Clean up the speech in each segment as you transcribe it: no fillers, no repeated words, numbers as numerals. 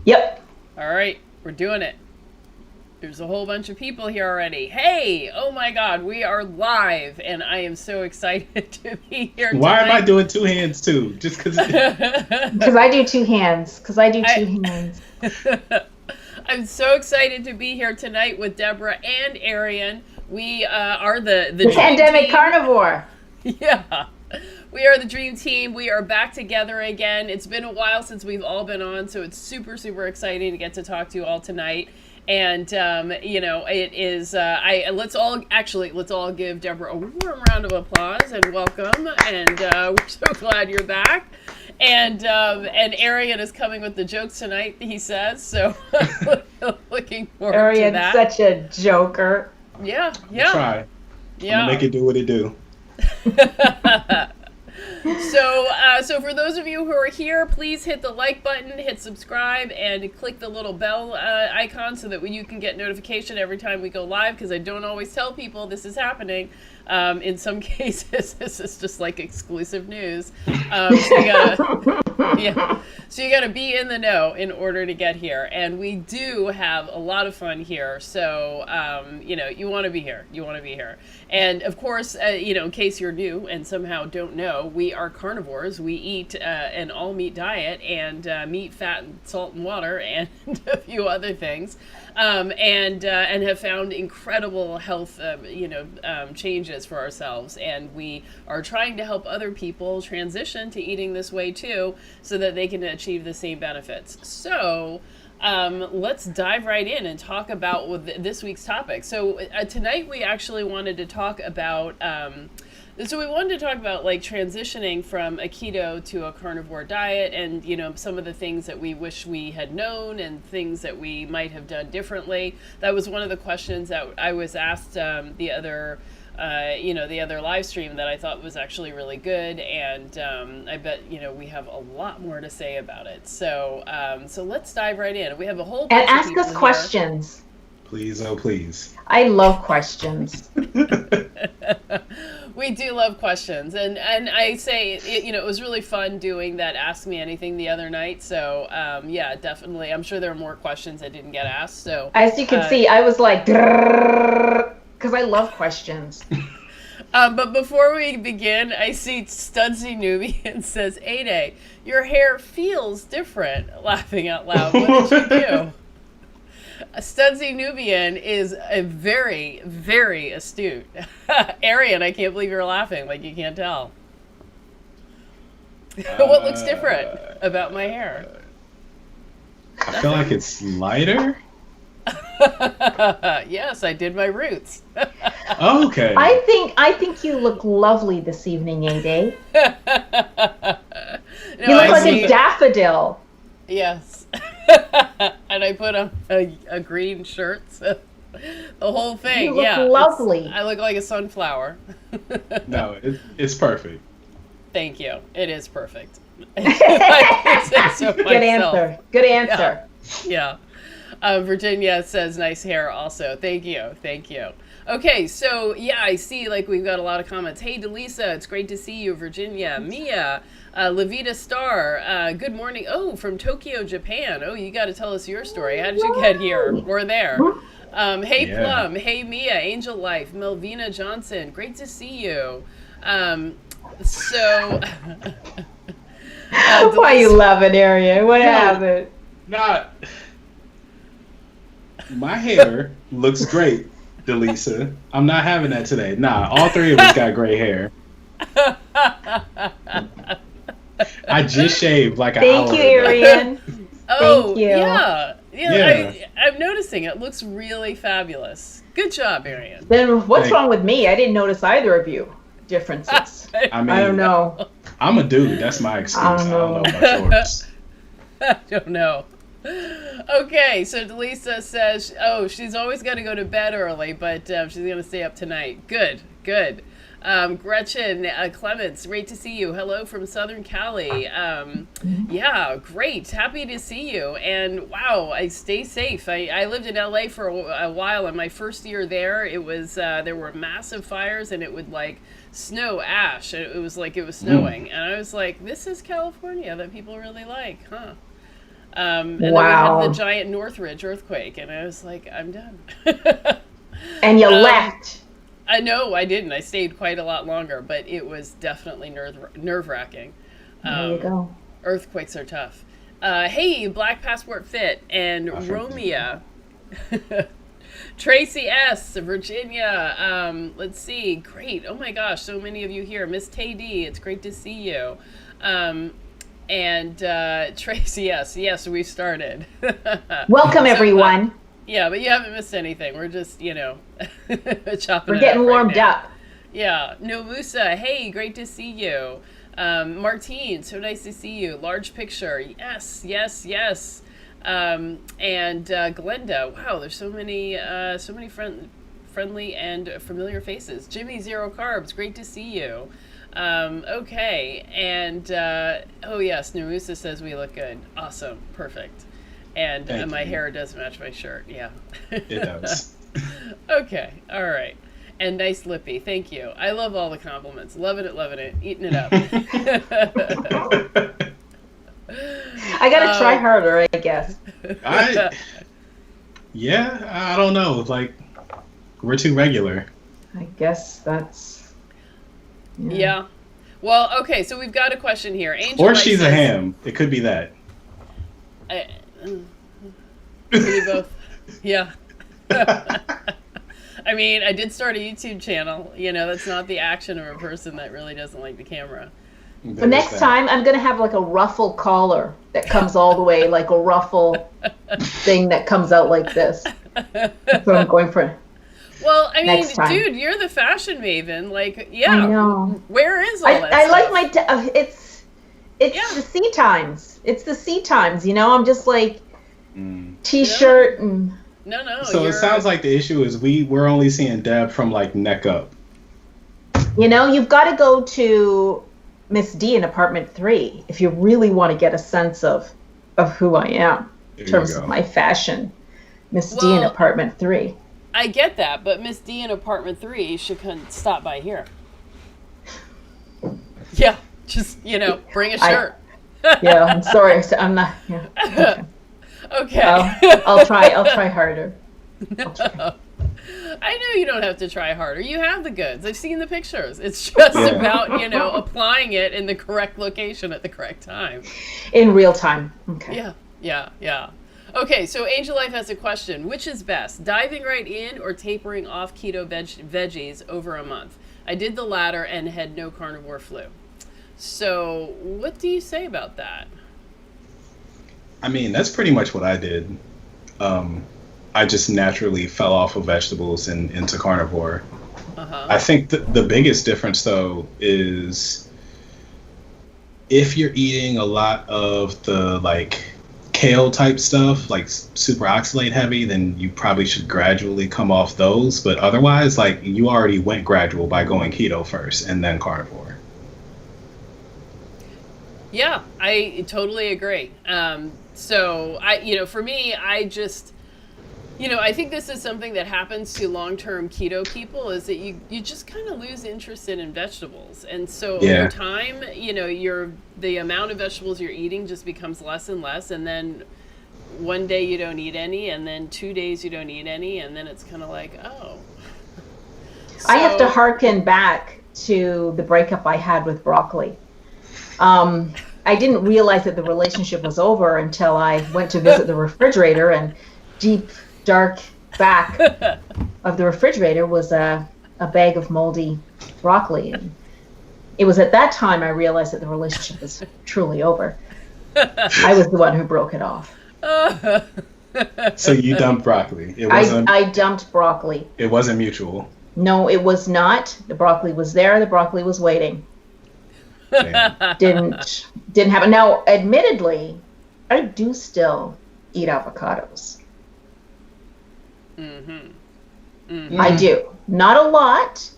Yep. All right, we're doing it. There's a whole bunch of people here already. Hey, oh my God, we are live, and I am so excited to be here Why am I tonight. doing two hands too? Just because Because I do two hands. Because I do two hands. I'm so excited to be here tonight with Deborah and Arian. We are the The dream pandemic team. carnivore. Yeah. We are the dream team. We are back together again. It's been a while since we've all been on, so it's super, super exciting to get to talk to you all tonight. And it is. Let's all give Deborah a warm round of applause and welcome. And we're so glad you're back. And Arian is coming with the jokes tonight. He says so. Looking forward to Arian's that. such a joker. Yeah. try. I'm gonna make it do what it do. So for those of you who are here, please hit the like button, hit subscribe, and click the little bell icon so that you can get notification every time we go live, because I don't always tell people this is happening. In some cases, this is just like exclusive news. So you gotta be in the know in order to get here. And we do have a lot of fun here. So, you want to be here. You want to be here. And of course, in case you're new and somehow don't know, we are carnivores. We eat an all meat diet and meat, fat, and salt and water and a few other things. And have found incredible health, changes for ourselves. And we are trying to help other people transition to eating this way too, so that they can achieve the same benefits. So let's dive right in and talk about this week's topic. So tonight we actually wanted to talk about like transitioning from a keto to a carnivore diet, and some of the things that we wish we had known and things that we might have done differently. That was one of the questions that I was asked the other live stream that I thought was actually really good, and I bet we have a lot more to say about it. So let's dive right in. We have a whole bunch And of ask people us here. questions. Please, oh please. I love questions. We do love questions, and I say it was really fun doing that Ask Me Anything the other night. So yeah, definitely. I'm sure there are more questions that didn't get asked. So As you can see, I was like, because I love questions. But before we begin, I see Studsy Nubian says, "Ade, your hair feels different." Laughing out loud. What did you do? Studsy Nubian is a very, very astute. Arian, I can't believe you're laughing. Like, you can't tell. What looks different about my hair? I feel like it's lighter. Yes, I did my roots. Oh, okay. I think you look lovely this evening, Ade. No, You look I like see- a daffodil. Yes. And I put on a green shirt. So the whole thing. You look yeah. lovely. I look like a sunflower. No, it's perfect. Thank you. It is perfect. I say so Good myself. answer. Good answer. Yeah. Virginia says nice hair also. Thank you. Thank you. Okay, so yeah, I see like we've got a lot of comments. Hey, Delisa, it's great to see you. Virginia, Mia, Levita Star, good morning. Oh, from Tokyo, Japan. Oh, you got to tell us your story. How did you get here or there? Hey, Yeah. Plum. Hey, Mia, Angel Life, Melvina Johnson. Great to see you. So... Why you laughing, Arian? What happened? Not. My hair looks great, Delisa. I'm not having that today. Nah, all three of us got gray hair. I just shaved like an Thank hour you, ago. Arian. Oh, Thank you. yeah. Yeah. I'm noticing it looks really fabulous. Good job, Arian. Then what's Thank- wrong with me? I didn't notice either of you differences. I mean, I don't know. I'm a dude. That's my excuse. I don't know about yours. I don't know. Okay, so Delisa says, oh, she's always got to go to bed early, but she's going to stay up tonight. Good, good. Gretchen Clements, great to see you. Hello from Southern Cali. Yeah, great. Happy to see you. And wow, I stay safe. I lived in LA for a while, and my first year there, it was there were massive fires, and it would like snow ash. It was like it was snowing, and I was like, this is California that people really like, huh? And then we had the Wow. giant Northridge earthquake, and I was like, I'm done. And you left. I know I didn't. I stayed quite a lot longer, but it was definitely nerve-wracking. There you go. Earthquakes are tough. Hey, Black Passport Fit and Romeo. Tracy S, Virginia. Let's see. Great. Oh my gosh, so many of you here. Miss Tay D, it's great to see you. And Tracy S, yes, we started. Welcome, everyone. Yeah, but you haven't missed anything. We're just, chopping We're getting warmed up. Yeah. Novusa, hey, great to see you. Martine, so nice to see you. Large picture, yes, yes, yes. And Glenda, wow, there's so many friendly and familiar faces. Jimmy Zero Carbs, great to see you. Okay, and oh yes, Narusa says we look good. Awesome, perfect. And my hair does match my shirt. Yeah, it does. Okay, all right. And nice lippy, thank you. I love all the compliments. Loving it, eating it up. I gotta try harder, I guess. I don't know. Like, we're too regular. I guess that's. Yeah. Well, okay. So we've got a question here. Angel or she's a ham. It could be that. Maybe both. Yeah. I mean, I did start a YouTube channel. That's not the action of a person that really doesn't like the camera. The next time, I'm going to have like a ruffle collar that comes all the way, like a ruffle thing that comes out like this. That's what I'm going for. Well, I mean, dude, you're the fashion maven. Like, yeah. I know. Where is all that I stuff? like it's the C times. It's the C times, I'm just like t-shirt and... No. So it sounds like the issue is we're only seeing Deb from like neck up. You've got to go to Miss D in apartment 3 if you really want to get a sense of who I am in terms of my fashion. Miss D in apartment 3. I get that, but Miss D in apartment 3 should stop by here. Yeah, just bring a shirt. Yeah, I'm sorry, I'm not. Yeah. Okay. I'll try harder. I know you don't have to try harder. You have the goods. I've seen the pictures. It's just about, applying it in the correct location at the correct time. In real time. Okay. Yeah. Okay, so Angel Life has a question. Which is best, diving right in or tapering off keto veggies over a month? I did the latter and had no carnivore flu. So what do you say about that? I mean, that's pretty much what I did. I just naturally fell off of vegetables and into carnivore. I think the biggest difference, though, is if you're eating a lot of the, like, kale type stuff, like super oxalate heavy, then you probably should gradually come off those. But otherwise, like, you already went gradual by going keto first and then carnivore. Yeah, I totally agree. So for me, I just, I think this is something that happens to long-term keto people is that you just kind of lose interest in vegetables. And so over time, the amount of vegetables you're eating just becomes less and less. And then one day you don't eat any, and then 2 days you don't eat any. And then it's kind of like, oh. So, I have to hearken back to the breakup I had with broccoli. I didn't realize that the relationship was over until I went to visit the refrigerator, and deep, dark back of the refrigerator was a bag of moldy broccoli. And it was at that time I realized that the relationship was truly over. I was the one who broke it off. So you dumped broccoli. I dumped broccoli. It wasn't mutual. No, it was not. The broccoli was there. The broccoli was waiting. Didn't happen. Now, admittedly, I do still eat avocados. I do. Not a lot,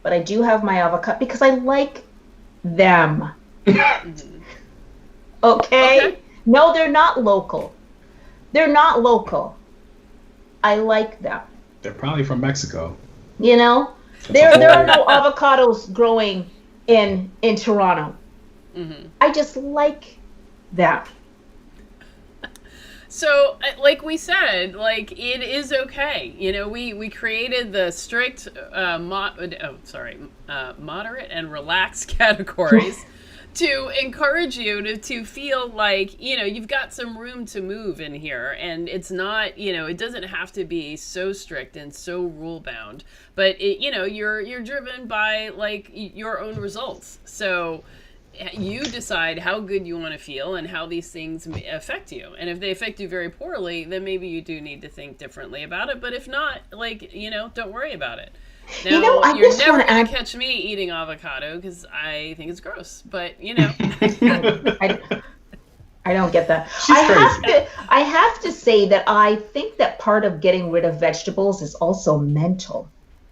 but I do have my avocado because I like them. Okay? No, they're not local. They're not local. I like them. They're probably from Mexico. There are no avocados growing in Toronto. I just like them. So, like we said, like it is okay. You know, we created the strict, moderate and relaxed categories to encourage you to feel like, you know, you've got some room to move in here, and it's not, you know, it doesn't have to be so strict and so rule bound, but it, you know, you're driven by like your own results. So you decide how good you want to feel and how these things affect you. And if they affect you very poorly, then maybe you do need to think differently about it. But if not, like, you know, don't worry about it. Now, you know, you're never going to catch me eating avocado because I think it's gross. But, you know. I don't get that. She's crazy. I have to say that I think that part of getting rid of vegetables is also mental.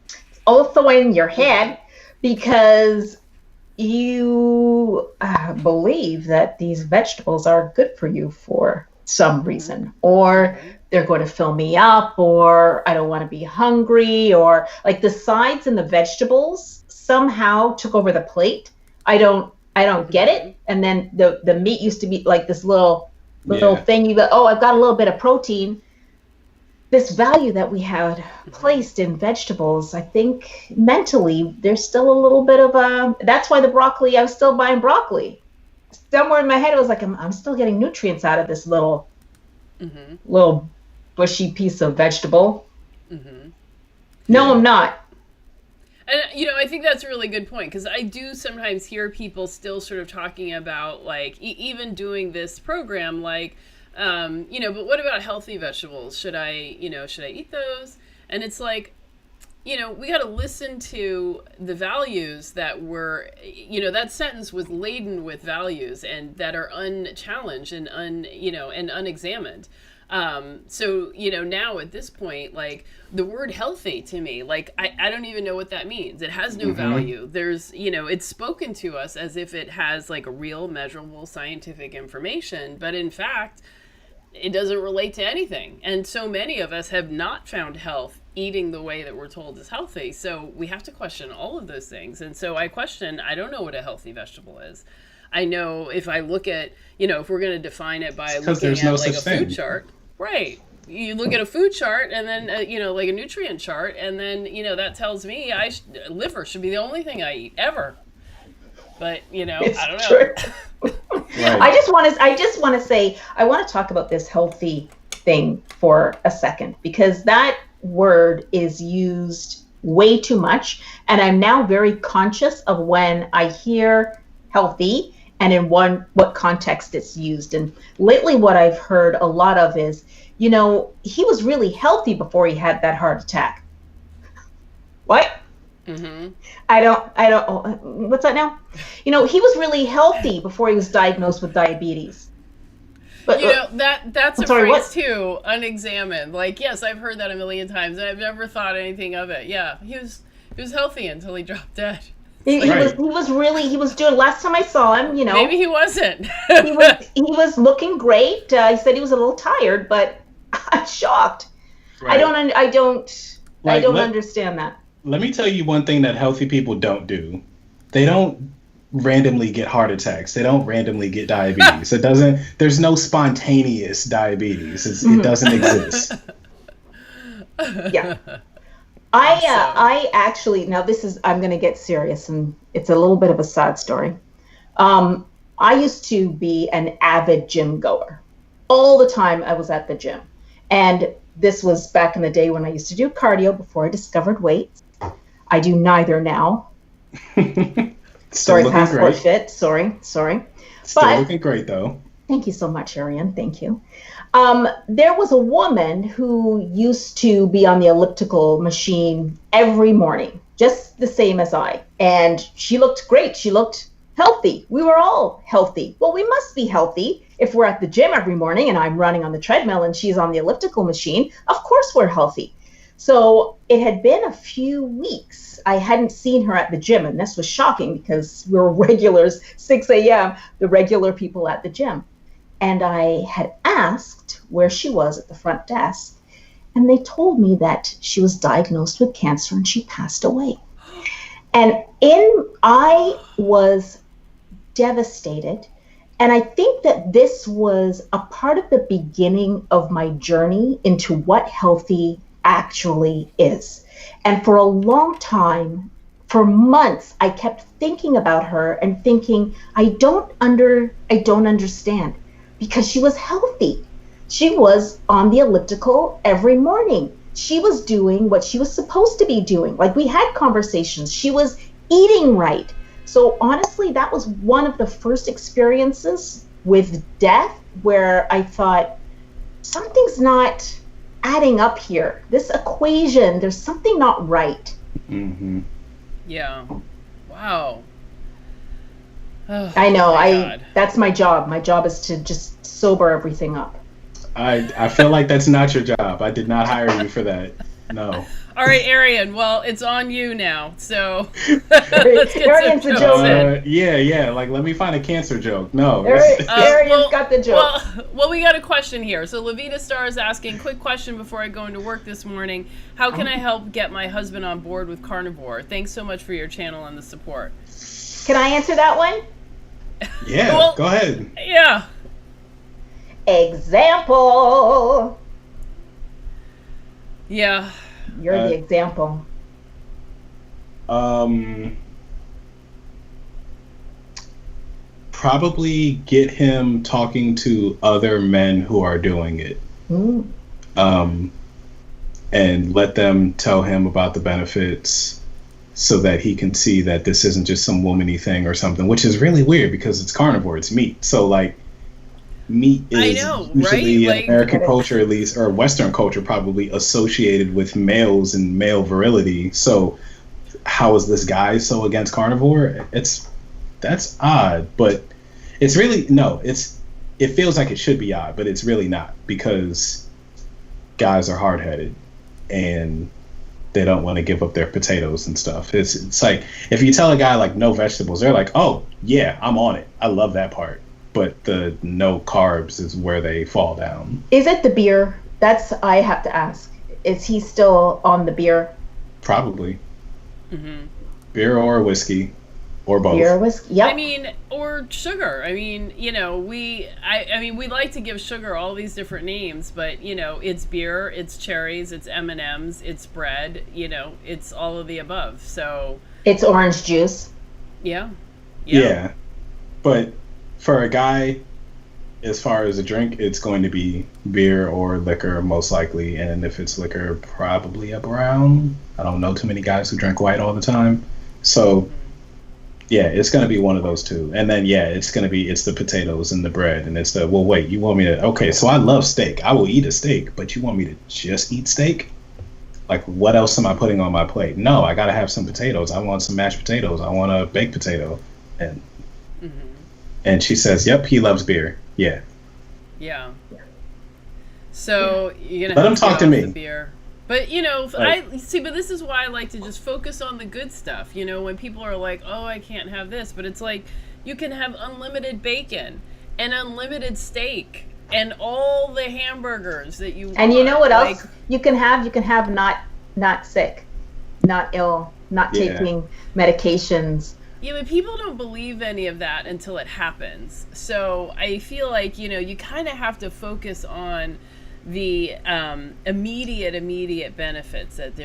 It's also in your head, because you believe that these vegetables are good for you for some reason, or they're going to fill me up, or I don't want to be hungry, or like the sides and the vegetables somehow took over the plate. I don't get it. And then the meat used to be like this little thing. You go, oh, I've got a little bit of protein. This value that we had placed in vegetables, I think mentally there's still a little bit of that's why the broccoli, I was still buying broccoli. Somewhere in my head it was like, I'm still getting nutrients out of this little bushy piece of vegetable. No, I'm not. And, you know, I think that's a really good point, because I do sometimes hear people still sort of talking about, like, even doing this program, like, you know, but what about healthy vegetables? Should I eat those? And it's like, you know, we got to listen to the values that were, you know, that sentence was laden with values and that are unchallenged and unexamined. So, you know, now at this point, like the word healthy to me, like, I don't even know what that means. It has no value. There's, you know, it's spoken to us as if it has like a real measurable scientific information, but in fact, it doesn't relate to anything. And so many of us have not found health eating the way that we're told is healthy. So we have to question all of those things. And so I don't know what a healthy vegetable is. I know if I look at, you know, if we're going to define it by looking at like a food chart, right? You look at a food chart and then, you know, like a nutrient chart. And then, you know, that tells me liver should be the only thing I eat ever. But, you know, I don't know. Right. I just want to say, I want to talk about this healthy thing for a second, because that word is used way too much. And I'm now very conscious of when I hear healthy and in what context it's used. And lately what I've heard a lot of is, you know, he was really healthy before he had that heart attack. What? I don't, what's that now? You know, he was really healthy before he was diagnosed with diabetes. But, you know, that's a phrase too, unexamined. Like, yes, I've heard that a million times, and I've never thought anything of it. Yeah, he was healthy until he dropped dead. He was doing, last time I saw him, you know. Maybe he wasn't. he was looking great. He said he was a little tired, but I'm shocked. Right. I don't understand that. Let me tell you one thing that healthy people don't do. They don't randomly get heart attacks. They don't randomly get diabetes. There's no spontaneous diabetes. It doesn't exist. Yeah. I actually, now I'm going to get serious, and it's a little bit of a sad story. I used to be an avid gym goer. All the time I was at the gym. And this was back in the day when I used to do cardio before I discovered weights. I do neither now. Sorry, passport fit. Sorry. Still looking great, though. Thank you so much, Ariane. Thank you. There was a woman who used to be on the elliptical machine every morning, just the same as I. And she looked great. She looked healthy. We were all healthy. Well, we must be healthy if we're at the gym every morning and I'm running on the treadmill and she's on the elliptical machine. Of course we're healthy. So it had been a few weeks. I hadn't seen her at the gym, and this was shocking because we were regulars, 6 a.m., the regular people at the gym. And I had asked where she was at the front desk, and they told me that she was diagnosed with cancer and she passed away. And I was devastated, And I think that this was a part of the beginning of my journey into what healthy actually is. And for a long time, for months, I kept thinking about her and thinking, I don't understand, because she was healthy. She was on the elliptical every morning. She was doing what she was supposed to be doing. Like, we had conversations. She was eating right. So honestly, that was one of the first experiences with death where I thought, something's not adding up here. This equation, there's something not right. Mm-hmm. Yeah. Wow. Oh, I know. God. That's my job. My job is to just sober everything up. I feel like that's not your job. I did not hire you for that. No. All right, Arian. Well, it's on you now. So let's get Arian's some the jokes joke. in. Yeah. Like, let me find a cancer joke. No. Arian's got the joke. Well, we got a question here. So Levita Star is asking, quick question before I go into work this morning. How can I help get my husband on board with Carnivore? Thanks so much for your channel and the support. Can I answer that one? Yeah, Well, go ahead. Yeah. Example. Yeah. You're the example. Probably get him talking to other men who are doing it. And let them tell him about the benefits so that he can see that this isn't just some womany thing or something, which is really weird because it's carnivore, it's meat. So, like, meat is usually right? in American culture, at least, or Western culture, probably associated with males and male virility. So how is this guy so against carnivore? That's odd, but it's really, no, it feels like it should be odd, but it's really not, because guys are hard-headed and they don't want to give up their potatoes and stuff. It's like, if you tell a guy, like, no vegetables, they're like, oh yeah, I'm on it, I love that part. But the no carbs is where they fall down. Is it the beer? I have to ask. Is he still on the beer? Probably. Mm-hmm. Beer or whiskey, or both. Beer or whiskey? Yep. I mean, or sugar. I mean, we like to give sugar all these different names, but, it's beer, it's cherries, it's M&Ms, it's bread, it's all of the above. So it's orange juice. Yeah. But for a guy, as far as a drink, it's going to be beer or liquor, most likely. And if it's liquor, probably a brown. I don't know too many guys who drink white all the time. So, yeah, it's going to be one of those two. And then, it's the potatoes and the bread. And it's well, wait, you want me to, okay, so I love steak. I will eat a steak, but you want me to just eat steak? Like, what else am I putting on my plate? No, I got to have some potatoes. I want some mashed potatoes. I want a baked potato. And she says, yep, he loves beer. Yeah. So you're let him talk to me. The beer. But but this is why I like to just focus on the good stuff. When people are like, oh, I can't have this, but it's like, you can have unlimited bacon and unlimited steak and all the hamburgers that you want. And you know what else you can have? You can have not sick, not ill, not taking medications. Yeah, but people don't believe any of that until it happens. So I feel like, you kind of have to focus on the immediate benefits that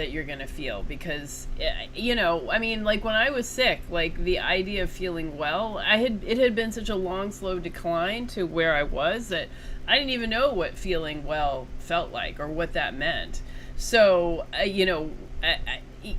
you're going to feel, because, like, when I was sick, like, the idea of feeling well, it had been such a long, slow decline to where I was that I didn't even know what feeling well felt like or what that meant. So,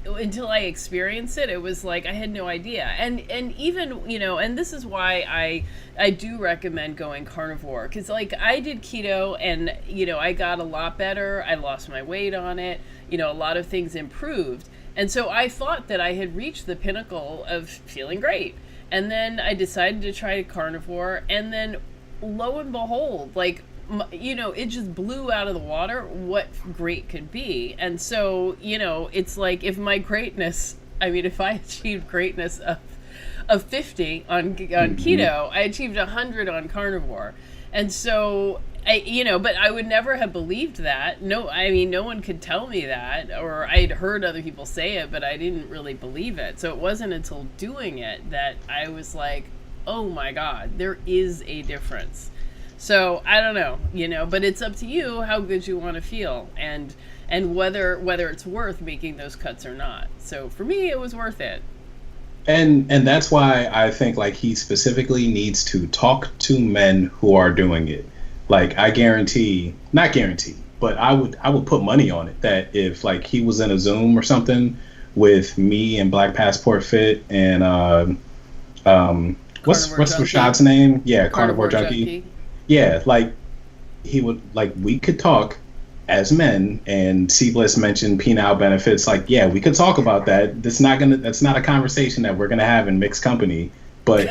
until I experienced it, it was like I had no idea. And even, and this is why I do recommend going carnivore, because, like, I did keto and, I got a lot better. I lost my weight on it. A lot of things improved. And so I thought that I had reached the pinnacle of feeling great. And then I decided to try carnivore, and then lo and behold, like, it just blew out of the water what great could be. And so, it's like, if my greatness, if I achieved greatness of 50 on keto, I achieved 100 on carnivore. And so, but I would never have believed that. No, no one could tell me that, or I'd heard other people say it, but I didn't really believe it. So it wasn't until doing it that I was like, oh my God, there is a difference. So I don't know, but it's up to you how good you want to feel and whether it's worth making those cuts or not. So for me, it was worth it. And that's why I think like he specifically needs to talk to men who are doing it. Like I not guarantee, but I would put money on it that if like he was in a Zoom or something with me and Black Passport Fit and what's Rashad's name? Yeah, Carnivore Junkie. Yeah, like he would we could talk as men, and Bliss mentioned penile benefits. Like, yeah, we could talk about that. That's not a conversation that we're gonna have in mixed company. But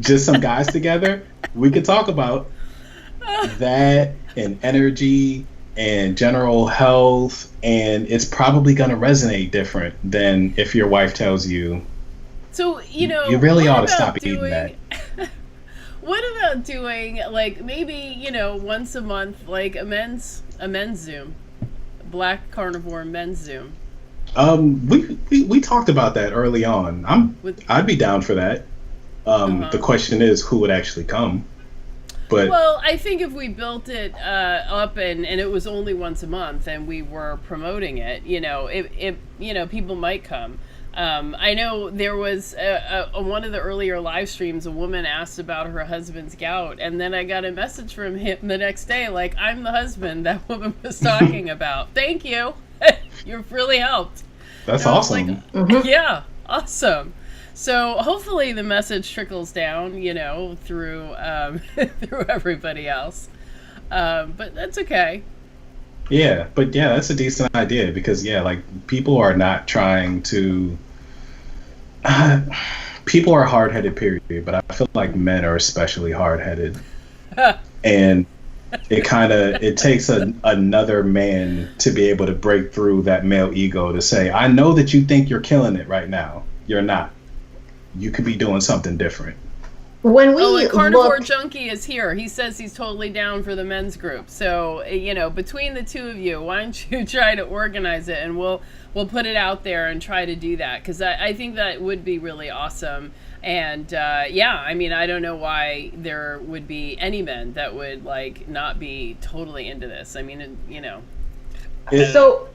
just some guys together, we could talk about that and energy and general health, and it's probably gonna resonate different than if your wife tells you. So you really ought to stop eating that. What about doing like maybe once a month, like a men's Zoom, Black Carnivore men's Zoom? We talked about that early on. I'd be down for that. The question is who would actually come. But well, I think if we built it up and it was only once a month and we were promoting it, people might come. I know there was one of the earlier live streams, a woman asked about her husband's gout, and then I got a message from him the next day, like, I'm the husband that woman was talking about. Thank you. You've really helped. That's awesome. Like, yeah, awesome. So hopefully the message trickles down, through through everybody else. But that's okay. Yeah, but yeah, that's a decent idea because like people are not trying to. People are hard-headed, period. But I feel like men are especially hard-headed, and it takes another man to be able to break through that male ego to say, I know that you think you're killing it right now. You're not. You could be doing something different. When we Carnivore Junkie is here. He says he's totally down for the men's group. So, between the two of you, why don't you try to organize it, and we'll put it out there and try to do that, because I think that would be really awesome. And I don't know why there would be any men that would not be totally into this. I mean, So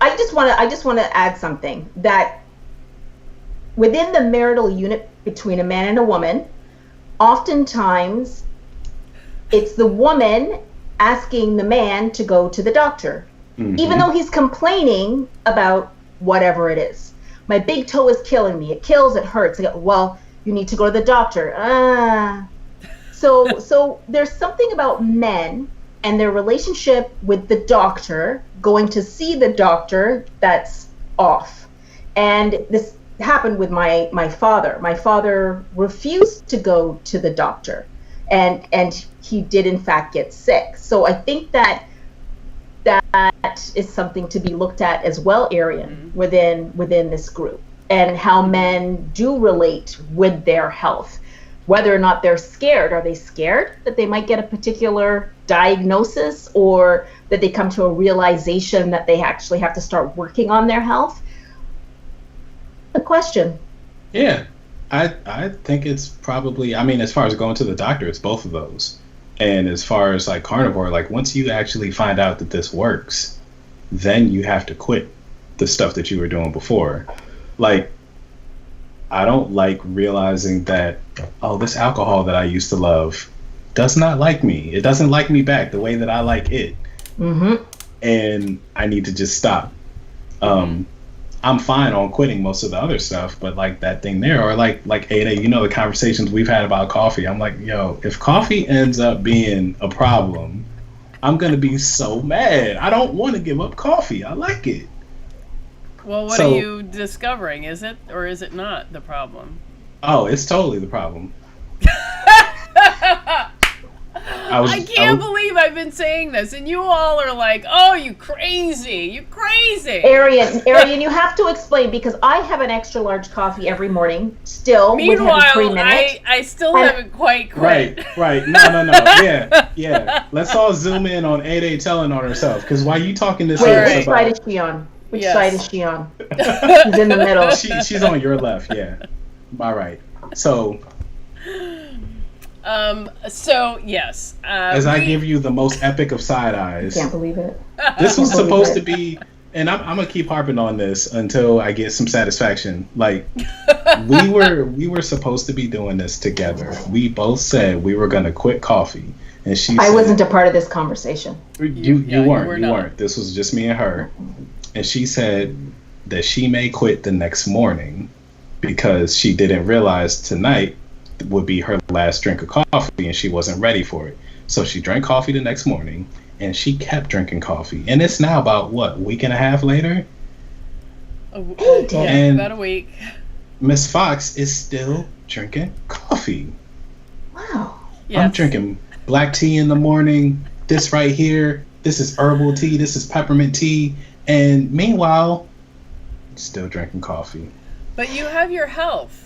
I just want to add something that within the marital unit between a man and a woman, oftentimes it's the woman asking the man to go to the doctor, even though he's complaining about whatever it is. My big toe is killing me. It kills, it hurts. I go, well, you need to go to the doctor. So there's something about men and their relationship with the doctor, going to see the doctor, that's off. And this happened with my father. My father refused to go to the doctor, and he did in fact get sick. So I think that is something to be looked at as well, Arian, within this group, and how men do relate with their health, whether or not they're scared. Are they scared that they might get a particular diagnosis, or that they come to a realization that they actually have to start working on their health? A question. Yeah, I think it's probably, as far as going to the doctor, it's both of those. And as far as carnivore, once you actually find out that this works, then you have to quit the stuff that you were doing before. I don't like realizing that, this alcohol that I used to love does not like me. It doesn't like me back the way that I like it. And I need to just stop. I'm fine on quitting most of the other stuff, but that thing there, or like Ada, the conversations we've had about coffee, I'm like, yo, if coffee ends up being a problem, I'm gonna be so mad. I don't want to give up coffee. I like it. Well, what are you discovering? Is it or is it not the problem? Oh, it's totally the problem. I can't believe I've been saying this, and you all are like, "Oh, you crazy! Arian, you have to explain, because I have an extra large coffee every morning. Still, meanwhile, I still haven't quite quit. Right. No. Yeah. Let's all zoom in on 8A telling on herself, because while you talking this, which side is she on? Which side is she on? She's in the middle. She's on your left. Yeah. All right. So, so yes. as I give you the most epic of side eyes, Can't believe it. this was supposed to be, and I'm gonna keep harping on this until I get some satisfaction. Like, we were supposed to be doing this together. We both said we were gonna quit coffee, and she. I wasn't a part of this conversation. You weren't. This was just me and her, and she said that she may quit the next morning because she didn't realize tonight would be her last drink of coffee, and she wasn't ready for it. So she drank coffee the next morning, and she kept drinking coffee. And it's now about, what, week and a half later? About a week. Miss Fox is still drinking coffee. Wow. Yes. I'm drinking black tea in the morning. This right here, this is herbal tea. This is peppermint tea. And meanwhile, still drinking coffee. But you have your health.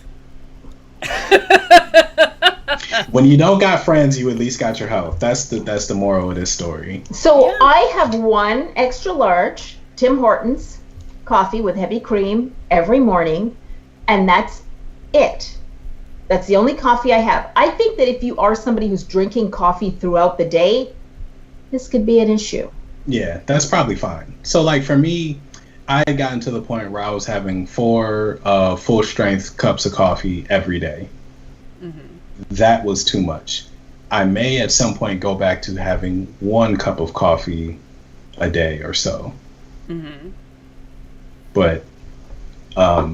When you don't got friends, you at least got your health. That's the moral of this story. So I have one extra large Tim Hortons coffee with heavy cream every morning, and that's it. That's the only coffee I have. I think that if you are somebody who's drinking coffee throughout the day, this could be an issue. Yeah, that's probably fine. So, like, for me, I had gotten to the point where I was having 4 full strength cups of coffee every day. Mm-hmm. That was too much. I may at some point go back to having 1 cup of coffee a day or so. Mm-hmm. But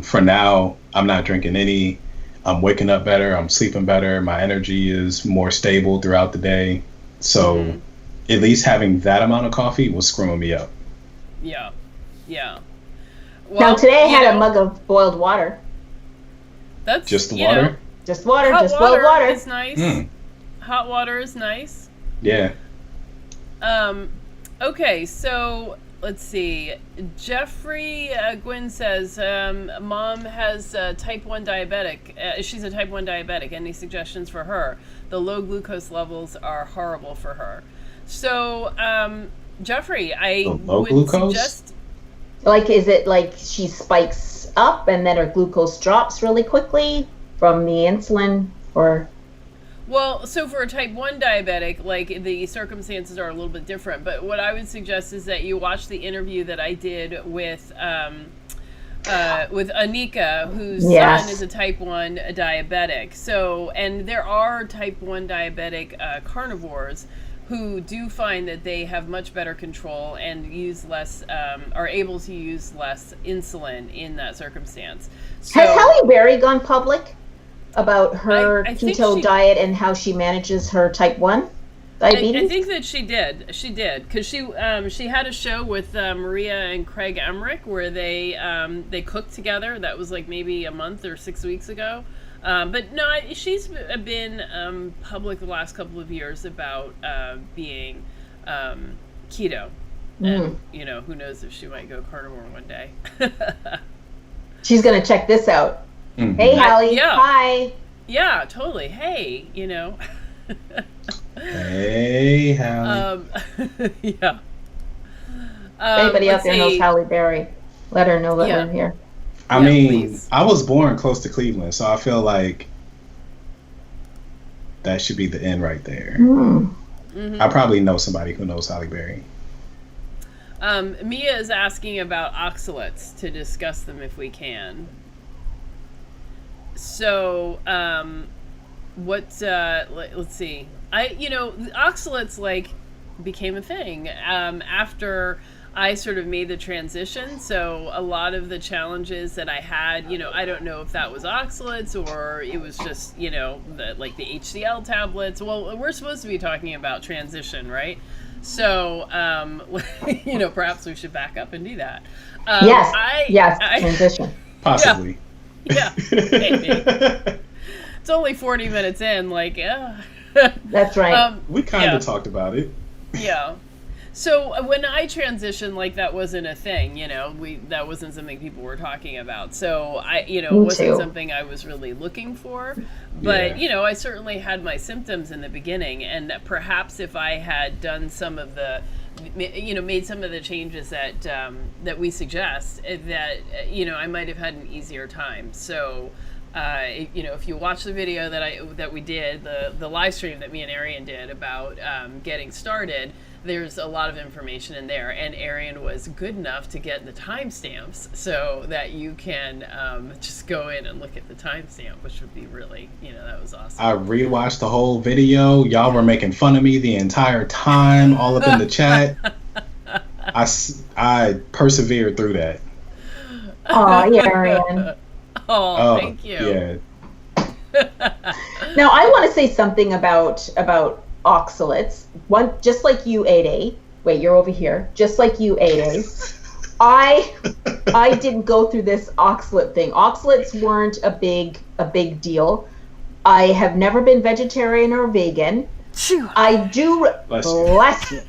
for now, I'm not drinking any. I'm waking up better. I'm sleeping better. My energy is more stable throughout the day. So at least having that amount of coffee was screwing me up. Yeah. Yeah. Well, now today I had a mug of boiled water. That's just the water? Just water, hot just boiled water. Is nice. Hot water is nice. Yeah. Okay, so let's see. Jeffrey Gwynn says, Mom has type 1 diabetic. She's a type 1 diabetic. Any suggestions for her? The low glucose levels are horrible for her. So, Jeffrey, I would suggest... Like, is it like she spikes up and then her glucose drops really quickly from the insulin, or? Well, so for a type 1 diabetic, like, the circumstances are a little bit different. But what I would suggest is that you watch the interview that I did with Anika, whose son is a type 1 diabetic. So, and there are type 1 diabetic carnivores who do find that they have much better control and use less, are able to use less insulin in that circumstance. So, has Halle Berry gone public about her keto diet and how she manages her type 1 diabetes? I think that she did. She did, because she had a show with Maria and Craig Emmerich where they cooked together. That was like maybe a month or 6 weeks ago. But no, she's been public the last couple of years about being keto. And, you know, who knows if she might go carnivore one day. She's going to check this out. Mm-hmm. Hey, Hallie. Hi. Yeah, totally. Hey, you know. Hey, Hallie. Yeah. Anybody out there knows Halle Berry, let her know that we're here. I mean, please. I was born close to Cleveland, so I feel like that should be the end right there. Mm-hmm. I probably know somebody who knows Halle Berry. Mia is asking about oxalates, to discuss them if we can. So, let's see. Oxalates like became a thing after I sort of made the transition. So a lot of the challenges that I had, I don't know if that was oxalates or it was just, the HCl tablets. Well, we're supposed to be talking about transition, right? So, perhaps we should back up and do that. Transition. Possibly. Yeah. Maybe. It's only 40 minutes in, That's right. We kind of talked about it. Yeah. So when I transitioned, that wasn't a thing, that wasn't something people were talking about. So it wasn't something I was really looking for, but, I certainly had my symptoms in the beginning, and perhaps if I had done some of the, made some of the changes that we suggest, that, I might have had an easier time. So, If you watch the video that we did, the live stream that me and Arian did about getting started, there's a lot of information in there, and Arian was good enough to get the timestamps so that you can just go in and look at the timestamp, which would be really, that was awesome. I rewatched the whole video. Y'all were making fun of me the entire time, all up in the chat. I persevered through that. Oh, Arian. Oh, thank you. Yeah. Now I want to say something about oxalates. One, just like you, 8A. Wait, you're over here. Just like you, 8A. I didn't go through this oxalate thing. Oxalates weren't a big deal. I have never been vegetarian or vegan. I do bless you.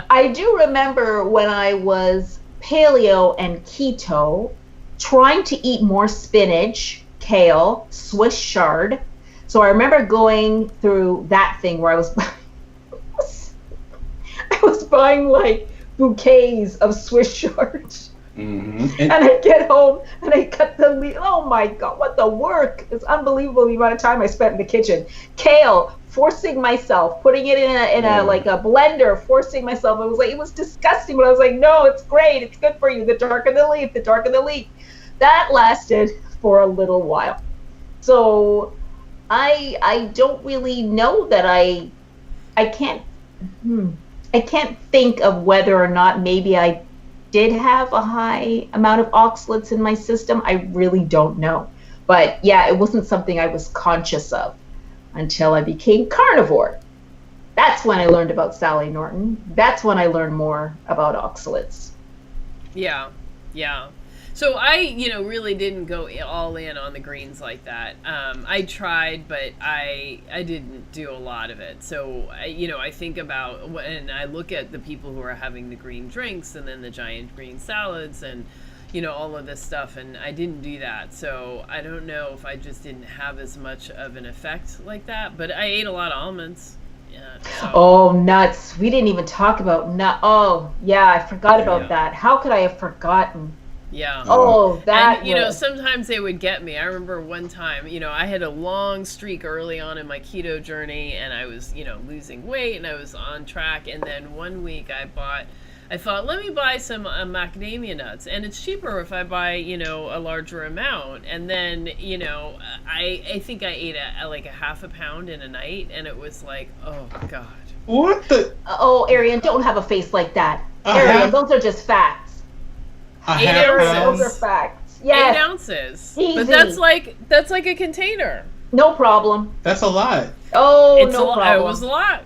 I do remember when I was paleo and keto, trying to eat more spinach, kale, Swiss chard. So I remember going through that thing where I was buying like bouquets of Swiss chard. Mm-hmm. And I get home and I cut the leaf. Oh my God, what the work. It's unbelievable the amount of time I spent in the kitchen. Kale, forcing myself, putting it in a like a blender, forcing myself. It was disgusting, but I was like, no, it's great. It's good for you. The darker the leaf, the darker the leaf. That lasted for a little while. So I don't really know that I can't think of whether or not maybe I did have a high amount of oxalates in my system. I really don't know. But yeah, it wasn't something I was conscious of until I became carnivore. That's when I learned about Sally Norton. That's when I learned more about oxalates. Yeah. So I, really didn't go all in on the greens like that. I tried, but I didn't do a lot of it. So, I think about, and I look at the people who are having the green drinks and then the giant green salads and, all of this stuff, and I didn't do that. So I don't know if I just didn't have as much of an effect like that, but I ate a lot of almonds. Yeah, so. Oh, nuts. We didn't even talk about nuts. Oh, yeah, I forgot about that. How could I have forgotten? Yeah. Oh, that. And, sometimes they would get me. I remember one time, I had a long streak early on in my keto journey, and I was, losing weight, and I was on track. And then one week I thought, let me buy some macadamia nuts, and it's cheaper if I buy, a larger amount. And then, I think I ate like a half a pound in a night, and it was like, oh God. What the? Oh, Arian, don't have a face like that. Arian, those are just facts. 8 ounces. Those are facts. Yes. 8 ounces. Easy. But that's like a container. No problem. That's a lot. Oh, no problem. It was a lot.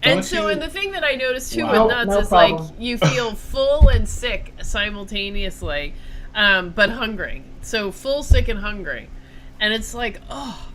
And the thing that I noticed too with nuts is problem. like you feel full and sick simultaneously, but hungry. So full, sick, and hungry, and it's like, oh.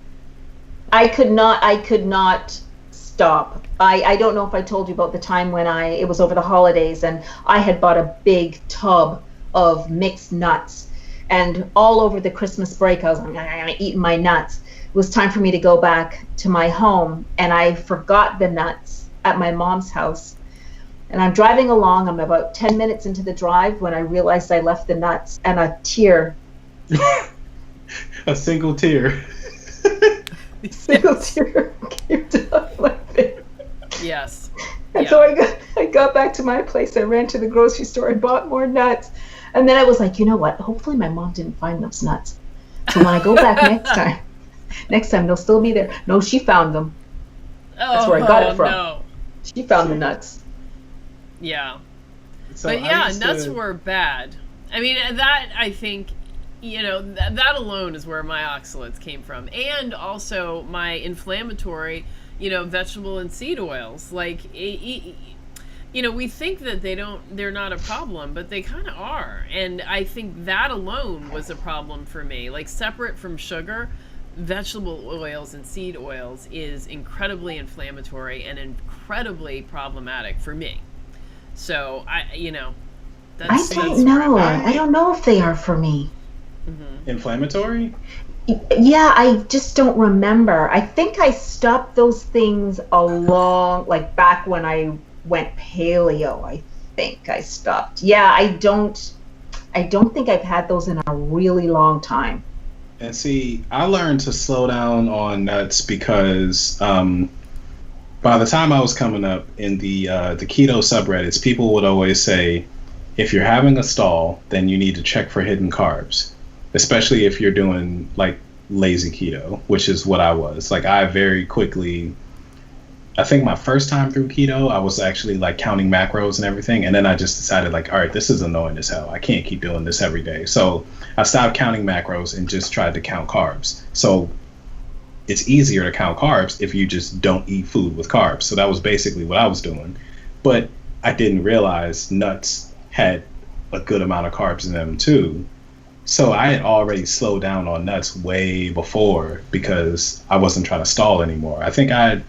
I could not stop. I don't know if I told you about the time when it was over the holidays and I had bought a big tub of mixed nuts, and all over the Christmas break I was like, eating my nuts. It was time for me to go back to my home, and I forgot the nuts at my mom's house. And I'm driving along, I'm about 10 minutes into the drive when I realized I left the nuts, and a tear. A single tear. Single tear came down my face. Yes. And so I got back to my place, I ran to the grocery store and bought more nuts. And then I was like, you know what? Hopefully my mom didn't find those nuts. So when I go back next time they'll still be there. No, she found them. That's where I got it from. No. She found the nuts. Yeah. So but yeah, nuts were bad. I mean, that I think, that alone is where my oxalates came from. And also my inflammatory, vegetable and seed oils. Like, we think that they're not a problem, but they kind of are. And I think that alone was a problem for me. Like, separate from sugar, vegetable oils and seed oils is incredibly inflammatory and incredibly problematic for me. So I don't know. I don't know if they are for me. Mm-hmm. Inflammatory? Yeah, I just don't remember. I think I stopped those things back when I went paleo. I think I stopped. Yeah, I don't think I've had those in a really long time. And see, I learned to slow down on nuts because by the time I was coming up in the keto subreddits, people would always say, if you're having a stall, then you need to check for hidden carbs, especially if you're doing like lazy keto, which is what I was. Like I very quickly, I think my first time through keto, I was actually like counting macros and everything. And then I just decided like, all right, this is annoying as hell. I can't keep doing this every day. So I stopped counting macros and just tried to count carbs. So it's easier to count carbs if you just don't eat food with carbs. So that was basically what I was doing. But I didn't realize nuts had a good amount of carbs in them too. So I had already slowed down on nuts way before because I wasn't trying to stall anymore. I think I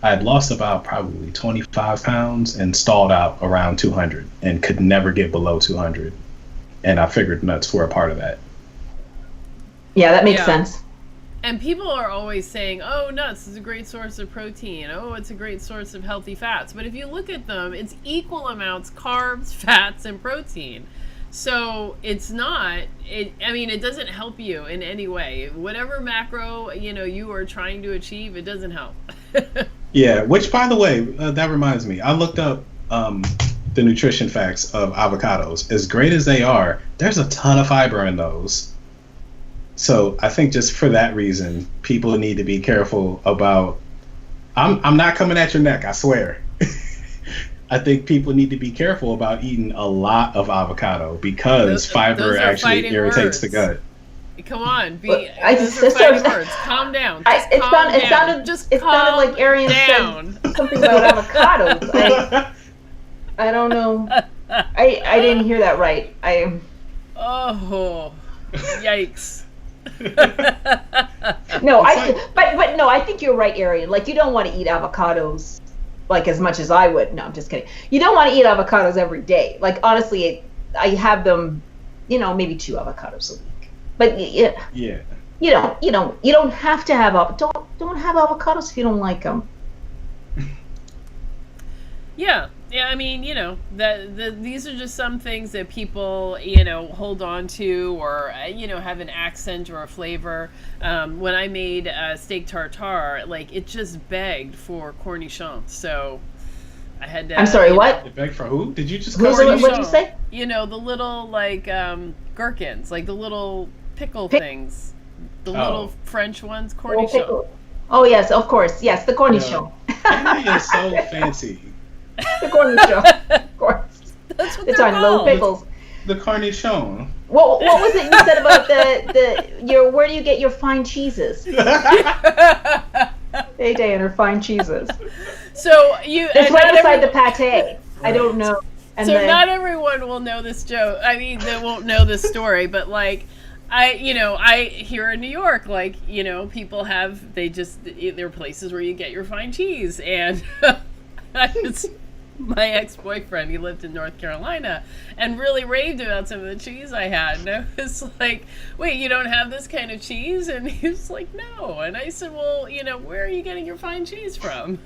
had lost about probably 25 pounds and stalled out around 200 and could never get below 200. And I figured nuts were a part of that. Yeah, that makes sense. And people are always saying, oh, nuts is a great source of protein. Oh, it's a great source of healthy fats. But if you look at them, it's equal amounts carbs, fats, and protein. So it's not, it doesn't help you in any way. Whatever macro, you are trying to achieve, it doesn't help. Yeah, which, by the way, that reminds me. I looked up the nutrition facts of avocados. As great as they are, there's a ton of fiber in those. So I think just for that reason, people need to be careful about. I'm not coming at your neck, I swear. I think people need to be careful about eating a lot of avocado because fiber actually irritates the gut. Come on, words. Calm down. It sounded like Arian said something about avocados. I don't know. I didn't hear that right. Oh, yikes. No, I think you're right, Arian. Like you don't want to eat avocados like as much as I would. No, I'm just kidding. You don't want to eat avocados every day. Like honestly, I have them, maybe 2 avocados a week. But yeah, you don't have to have don't have avocados if you don't like them. Yeah, these are just some things that people hold on to or have an accent or a flavor. When I made steak tartare, like it just begged for cornichons, so I had to. I'm sorry, what? It begged for who? Did you just? What did you say? The little like gherkins, like the little pickle things, the little French ones, cornichon. Oh yes, of course, yes, the cornichon. Henry is so fancy. The cornichon, of course. That's what they're called. Little pickles. The cornichon. What was it you said about where do you get your fine cheeses? Hey, Day and her fine cheeses. So it's right beside the pate. I don't know. And so not everyone will know this joke. I mean, they won't know this story, but like, I here in New York, like, people there are places where you get your fine cheese, and my ex-boyfriend, he lived in North Carolina and really raved about some of the cheese I had. And I was like, wait, you don't have this kind of cheese? And he was like, no. And I said, well, where are you getting your fine cheese from?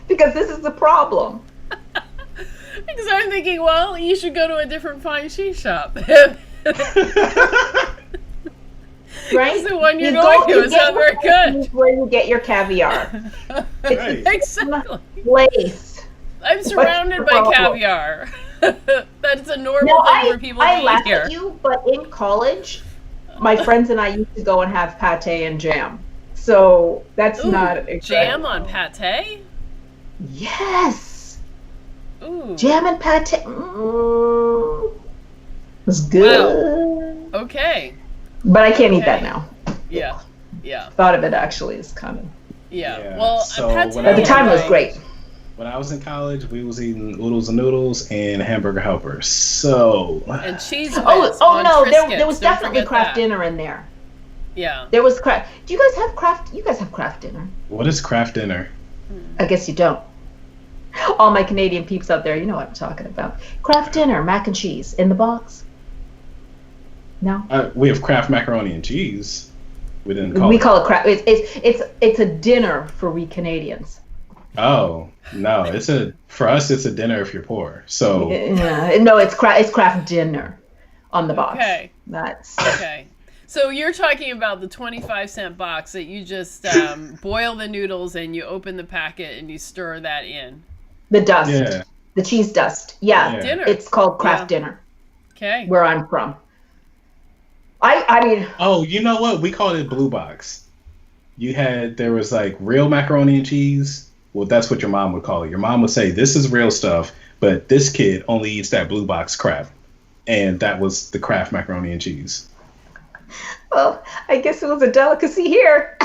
Because this is the problem. Because I'm thinking, well, you should go to a different fine cheese shop. Right? The one you're going to is not very good. Where you get your caviar. Right. Exactly. Place. I'm surrounded by caviar. That's a normal thing for people to eat here. I laugh at you, but in college, my friends and I used to go and have pate and jam. So that's not exactly. Jam on pate? Yes. Ooh. Jam and pate. It's good. Wow. Okay. But I can't eat that now. Yeah. Thought of it actually is kind of. Yeah. Well, so at the time it was great. When I was in college, we was eating oodles and noodles and hamburger helpers. So. And cheese. Oh no! There was definitely Kraft dinner in there. Yeah. There was Kraft. Do you guys have Kraft? You guys have Kraft dinner? What is Kraft dinner? I guess you don't. All my Canadian peeps out there, you know what I'm talking about. Kraft dinner, mac and cheese in the box. No. We have Kraft macaroni and cheese. We call it Kraft. It's a dinner for we Canadians. Oh no! For us it's a dinner if you're poor. So no, it's Kraft dinner on the box. Okay. That's okay. So you're talking about the 25-cent box that you just boil the noodles and you open the packet and you stir that in. The dust, the cheese dust. Yeah, dinner. It's called Kraft Dinner. Okay. Where I'm from. I mean. Oh, you know what? We called it Blue Box. There was like real macaroni and cheese. Well, that's what your mom would call it. Your mom would say, this is real stuff, but this kid only eats that Blue Box crap. And that was the Kraft macaroni and cheese. Well, I guess it was a delicacy here.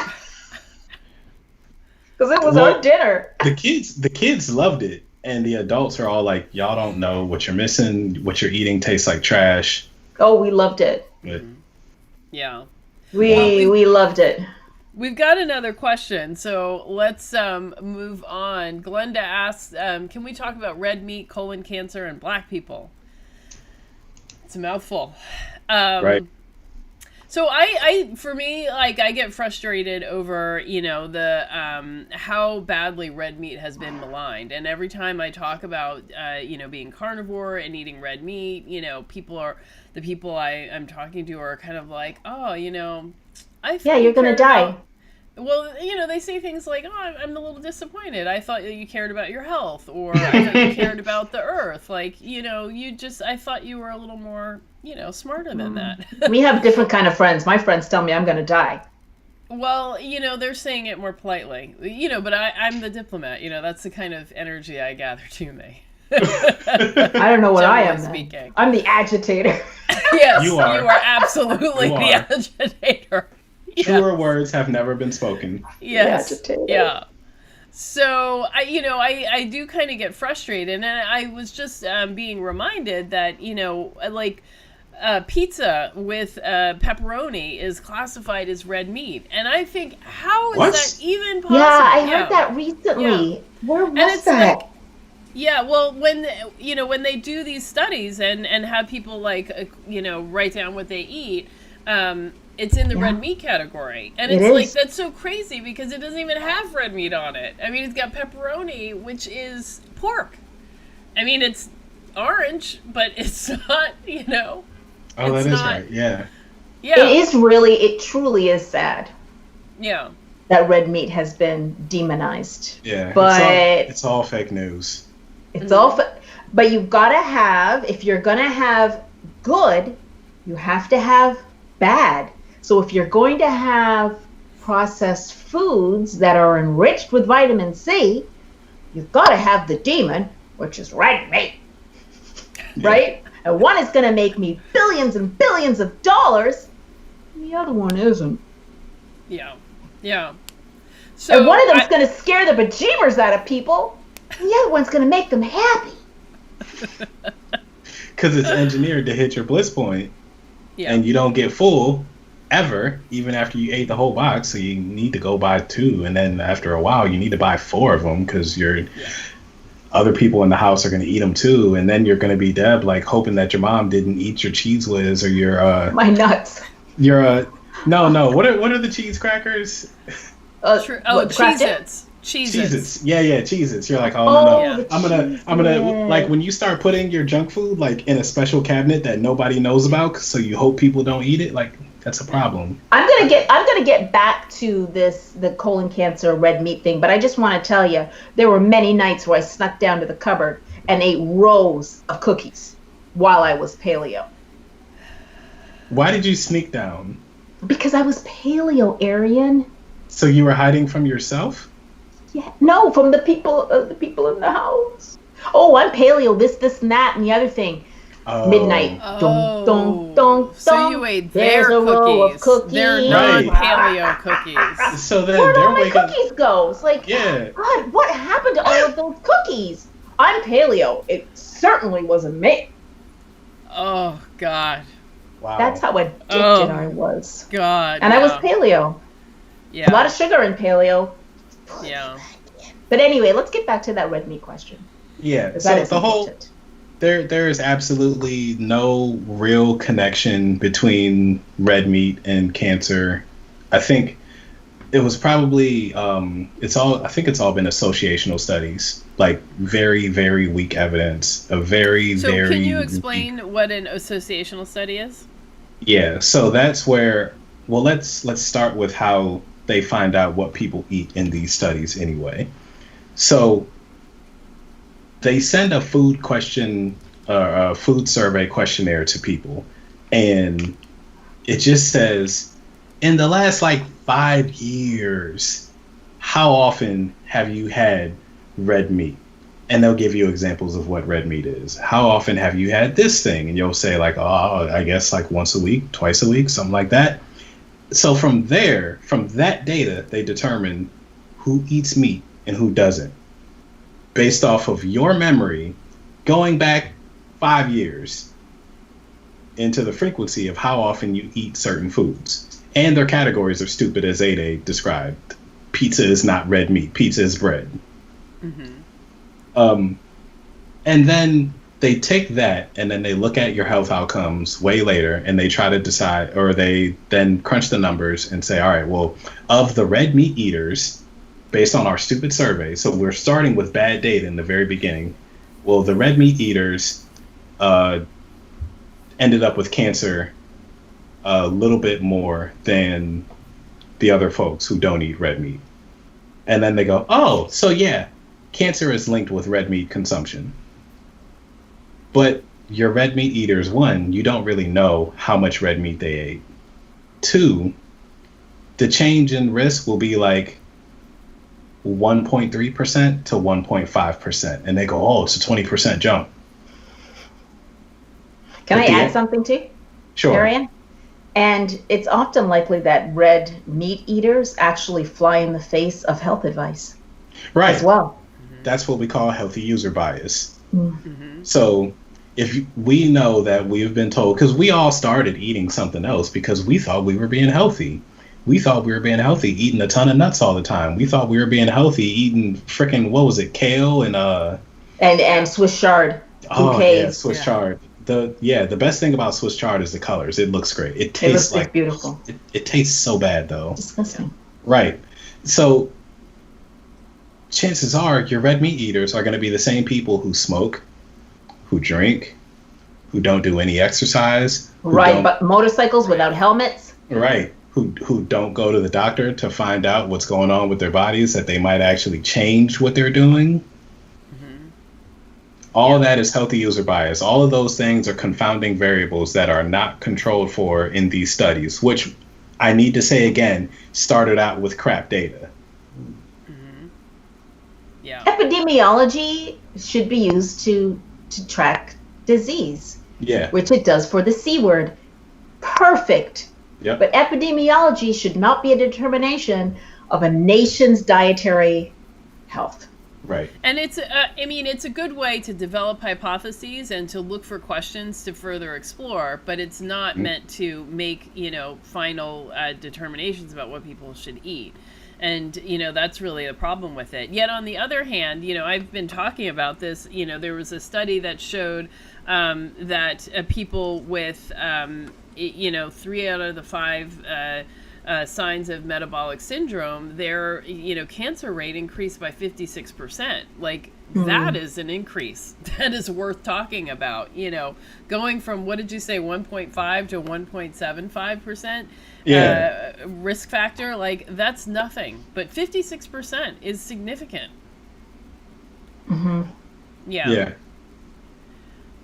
Because it was our dinner. The kids loved it. And the adults are all like, y'all don't know what you're missing. What you're eating tastes like trash. Oh, we loved it. But, yeah. We loved it. We've got another question, so let's move on. Glenda asks, can we talk about red meat, colon cancer, and black people? It's a mouthful. right. So I for me, like, I get frustrated over, the how badly red meat has been maligned. And every time I talk about, being carnivore and eating red meat, the people I'm talking to are kind of like, oh, I thought you're going to die. Well, they say things like, oh, I'm a little disappointed. I thought you cared about your health, or I thought you cared about the earth. Like, I thought you were a little more, smarter than that. We have different kind of friends. My friends tell me I'm going to die. Well, they're saying it more politely, but I'm the diplomat. That's the kind of energy I gather to me. I don't know what I am. Speaking. I'm the agitator. Yes, you are absolutely the agitator. Truer words have never been spoken. Yes. Yeah. So I do kind of get frustrated, and I was just being reminded that pizza with pepperoni is classified as red meat, and I think, how is that even possible? Yeah, I heard that recently. Yeah. Where was that? Like, yeah, well, when they do these studies and have people write down what they eat, it's in the red meat category. And it's like, that's so crazy because it doesn't even have red meat on it. I mean, it's got pepperoni, which is pork. I mean, it's orange, but it's not, Oh, that is right. Yeah. Yeah. It truly is sad. Yeah. That red meat has been demonized. Yeah. But it's all fake news. It's but you've got to have, if you're going to have good, you have to have bad. So if you're going to have processed foods that are enriched with vitamin C, you've got to have the demon, which is red meat. Yeah. Right? And one is going to make me billions and billions of dollars, and the other one isn't. Yeah. Yeah. So and one of them's going to scare the bejeebers out of people, and the other one's going to make them happy. Because it's engineered to hit your bliss point, and you don't get full ever, even after you ate the whole box. So you need to go buy 2, and then after a while, you need to buy 4 of them because other people in the house are going to eat them too, and then you're going to be Deb, like hoping that your mom didn't eat your cheese whiz or your my nuts. Your no. What are the cheese crackers? Cheez-Its. Cheez-Its. Yeah, Cheez-Its. You're like, oh no. I'm gonna like when you start putting your junk food like in a special cabinet that nobody knows about, so you hope people don't eat it. Like, that's a problem. I'm gonna get back to the colon cancer red meat thing, but I just want to tell you, there were many nights where I snuck down to the cupboard and ate rows of cookies while I was paleo. Why did you sneak down? Because I was paleo, Arian. So you were hiding from yourself? Yeah, no, from the people in the house. Oh, I'm paleo. This, and that, and the other thing. Oh. Midnight. Dong. So you ate their cookies. They're non-paleo cookies. So then where'd all my cookies go? It's like, God, what happened to all of those cookies? I'm paleo. It certainly wasn't me. Oh, God. Wow. That's how addicted I was. God. And I was paleo. Yeah. A lot of sugar in paleo. Yeah. But anyway, let's get back to that red meat question. Yeah. So the whole there is absolutely no real connection between red meat and cancer. I think it was probably it's all been associational studies, like very, very weak evidence, So can you explain what an associational study is? Yeah, so that's where, well, let's start with how they find out what people eat in these studies anyway. So they send a food question, a food survey questionnaire to people, and it just says, in the last like 5 years, how often have you had red meat? And they'll give you examples of what red meat is. How often have you had this thing? And you'll say like, oh, I guess like once a week, twice a week, something like that. So from there, from that data, they determine who eats meat and who doesn't, based off of your memory going back 5 years into the frequency of how often you eat certain foods. And their categories are stupid as Ade described. Pizza is not red meat. Pizza is bread. Mm-hmm. And then they take that and then they look at your health outcomes way later and they try to decide, or they then crunch the numbers and say, all right, well, of the red meat eaters, based on our stupid survey, so we're starting with bad data in the very beginning. Well, the red meat eaters ended up with cancer a little bit more than the other folks who don't eat red meat. And then they go, oh, so yeah, cancer is linked with red meat consumption. But your red meat eaters, one, you don't really know how much red meat they ate. Two, the change in risk will be like 1.3% to 1.5%. And they go, oh, it's a 20% jump. Can I add something too? Sure. Arian? And it's often likely that red meat eaters actually fly in the face of health advice. Right. As well. That's what we call healthy user bias. Mm-hmm. So if we know that we've been told, because we all started eating something else because we thought we were being healthy. We thought we were being healthy eating a ton of nuts all the time. We thought we were being healthy eating freaking, what was it, kale and Swiss chard. Oh yeah, Swiss chard. The best thing about Swiss chard is the colors. It looks great. It tastes like beautiful. It tastes so bad though. Disgusting. Right. So chances are your red meat eaters are going to be the same people who smoke, who drink, who don't do any exercise. Right, but motorcycles without helmets. Right. Who don't go to the doctor to find out what's going on with their bodies, that they might actually change what they're doing. All of that is healthy user bias. All of those things are confounding variables that are not controlled for in these studies, which I need to say again, started out with crap data. Mm-hmm. Yeah. Epidemiology should be used to track disease. Yeah. Which it does for the C word. Perfect. Yep. But epidemiology should not be a determination of a nation's dietary health. Right. And it's a good way to develop hypotheses and to look for questions to further explore, but it's not meant to make, final determinations about what people should eat. And, that's really the problem with it. Yet on the other hand, I've been talking about this, there was a study that showed that people with, 3 out of the 5 signs of metabolic syndrome, their cancer rate increased by 56%. Like that is an increase that is worth talking about. Going from, what did you say, 1.5 to 1.75% risk factor, like that's nothing, but 56% is significant. Yeah.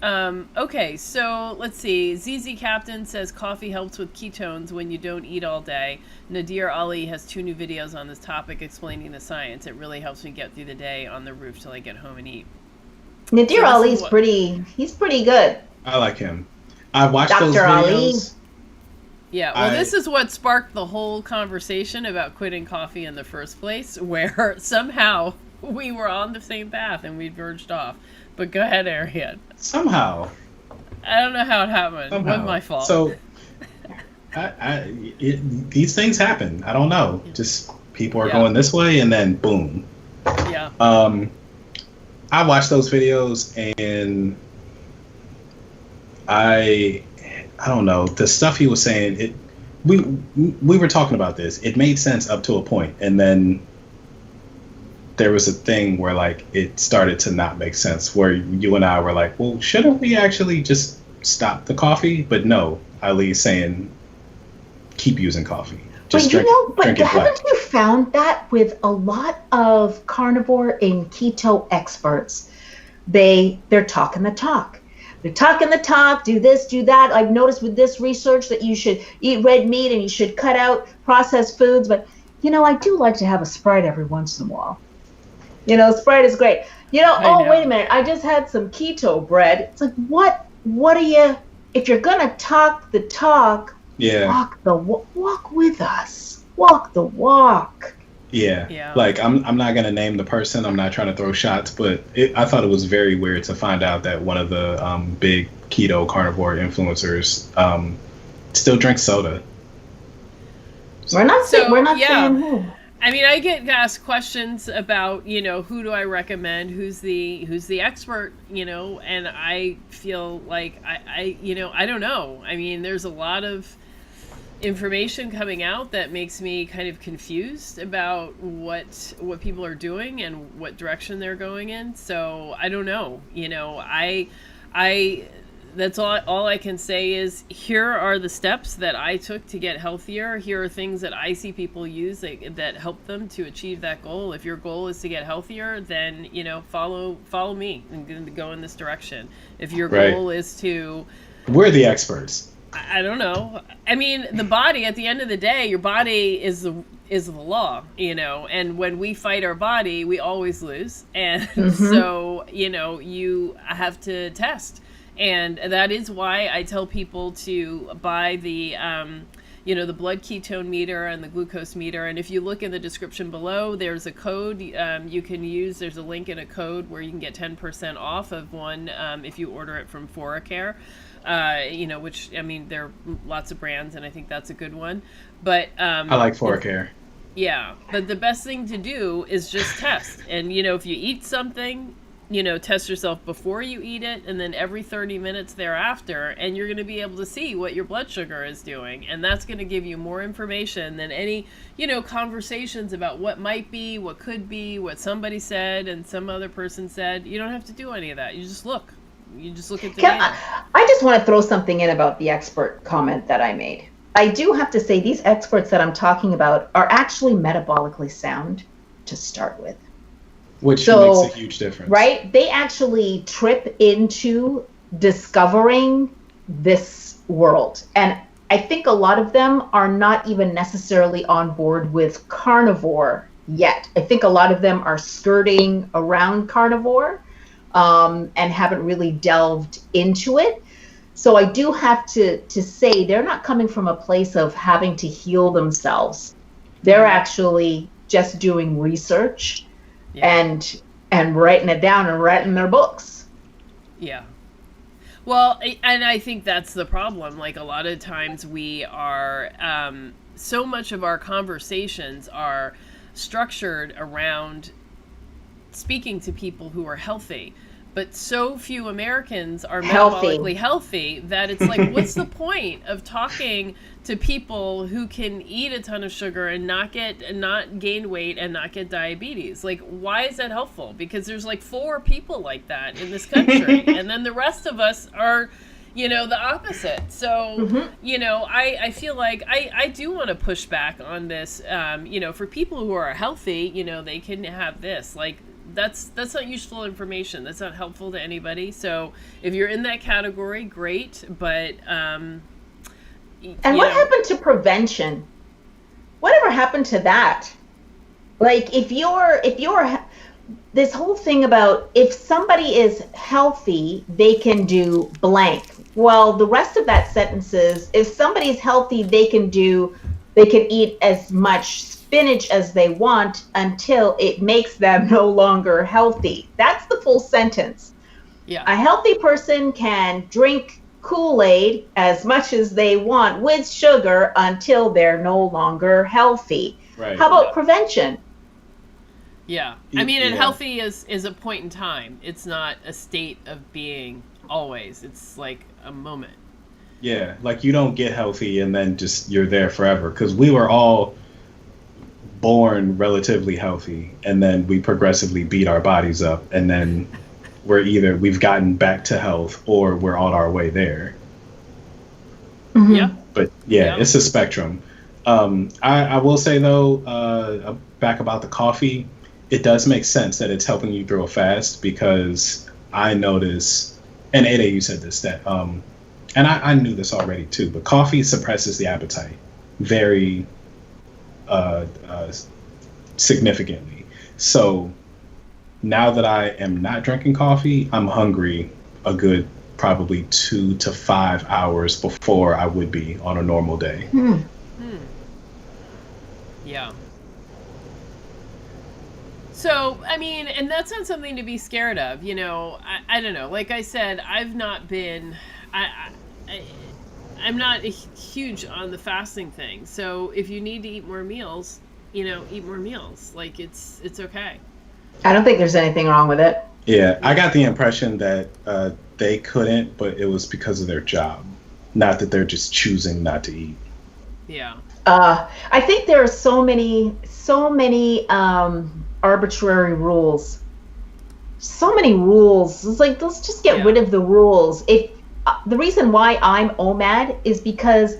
Okay, so let's see. ZZ Captain says coffee helps with ketones when you don't eat all day. Nadir Ali has 2 new videos on this topic explaining the science. It really helps me get through the day on the roof till I get home and eat. Nadir Ali's he's pretty good. I like him. I watched Dr. those videos. Ali. Yeah, well, this is what sparked the whole conversation about quitting coffee in the first place, where somehow we were on the same path and we verged off. But go ahead, Arian. Somehow. I don't know how it happened. It wasn't my fault. So, these things happen. I don't know. Just people are going this way, and then boom. Yeah. I watched those videos, and I don't know, the stuff he was saying. We were talking about this. It made sense up to a point, and then there was a thing where like it started to not make sense, where you and I were like, well, shouldn't we actually just stop the coffee, but no, Ali's saying keep using coffee. Just but drink it black. Haven't you found that with a lot of carnivore and keto experts? They're talking the talk. They're talking the talk, do this, do that. I've noticed with this research that you should eat red meat and you should cut out processed foods. But, I do like to have a Sprite every once in a while. Sprite is great. Wait a minute. I just had some keto bread. It's like, what are you, if you're going to talk the talk, walk with us. Walk the walk. Yeah. Like I'm not gonna name the person. I'm not trying to throw shots, but I thought it was very weird to find out that one of the big keto carnivore influencers still drinks soda. We're not saying who. I mean, I get asked questions about who do I recommend, who's the expert, and I feel like I don't know. I mean, there's a lot of information coming out that makes me kind of confused about what people are doing and what direction they're going in. So I don't know. I that's all I can say is here are the steps that I took to get healthier. Here are things that I see people use that help them to achieve that goal. If your goal is to get healthier, then follow me and go in this direction. If your goal is to, we're the experts. I don't know. I mean, the body, at the end of the day, your body is the law, and when we fight our body, we always lose. And so, you have to test. And that is why I tell people to buy the, the blood ketone meter and the glucose meter. And if you look in the description below, there's a code you can use. There's a link and a code where you can get 10% off of one if you order it from ForaCare. Which, I mean, there are lots of brands, and I think that's a good one. But I like ForaCare. Yeah, but the best thing to do is just test. And, if you eat something, test yourself before you eat it, and then every 30 minutes thereafter, and you're going to be able to see what your blood sugar is doing. And that's going to give you more information than any, conversations about what might be, what could be, what somebody said and some other person said. You don't have to do any of that. You just look. You just look at the data. I just want to throw something in about the expert comment that I made. I do have to say these experts that I'm talking about are actually metabolically sound to start with. Which makes a huge difference. Right? They actually trip into discovering this world. And I think a lot of them are not even necessarily on board with carnivore yet. I think a lot of them are skirting around carnivore. And haven't really delved into it. So I do have to say they're not coming from a place of having to heal themselves. They're actually just doing research and writing it down and writing their books. Yeah. Well, and I think that's the problem. Like a lot of times we are, so much of our conversations are structured around speaking to people who are healthy, but so few Americans are metabolically healthy that it's like, what's the point of talking to people who can eat a ton of sugar and not gain weight and not get diabetes? Like, why is that helpful? Because there's like 4 people like that in this country, and then the rest of us are, the opposite. So, I feel like I do want to push back on this. For people who are healthy, they can have this. Like, that's not useful information. That's not helpful to anybody. So if you're in that category, great. But and what happened to prevention? Whatever happened to that? Like if you're this whole thing about if somebody is healthy, they can do blank. Well, the rest of that sentence is if somebody's healthy, they can eat as much spinach as they want until it makes them no longer healthy. That's the full sentence. Yeah. A healthy person can drink Kool-Aid as much as they want with sugar until they're no longer healthy. Right. How about prevention? Yeah. I mean, and healthy is a point in time. It's not a state of being always. It's like a moment. Yeah. Like you don't get healthy and then just you're there forever, because we were all born relatively healthy and then we progressively beat our bodies up and then we've gotten back to health or we're on our way there. Mm-hmm. Yeah. But yeah, it's a spectrum. I will say though, back about the coffee, it does make sense that it's helping you through a fast, because I notice, and Ada, you said this, that and I knew this already too, but coffee suppresses the appetite very significantly. So now that I am not drinking coffee, I'm hungry a good probably 2 to 5 hours before I would be on a normal day. Yeah. So, I mean, and that's not something to be scared of, you know. I don't know. Like I said, I've not been, I'm not huge on the fasting thing. So if you need to eat more meals, you know, eat more meals. Like it's okay. I don't think there's anything wrong with it. Yeah, I got the impression that they couldn't, but it was because of their job, not that they're just choosing not to eat. Yeah. I think there are so many arbitrary rules. So many rules. It's like, let's just get rid of the rules. If the reason why I'm OMAD is because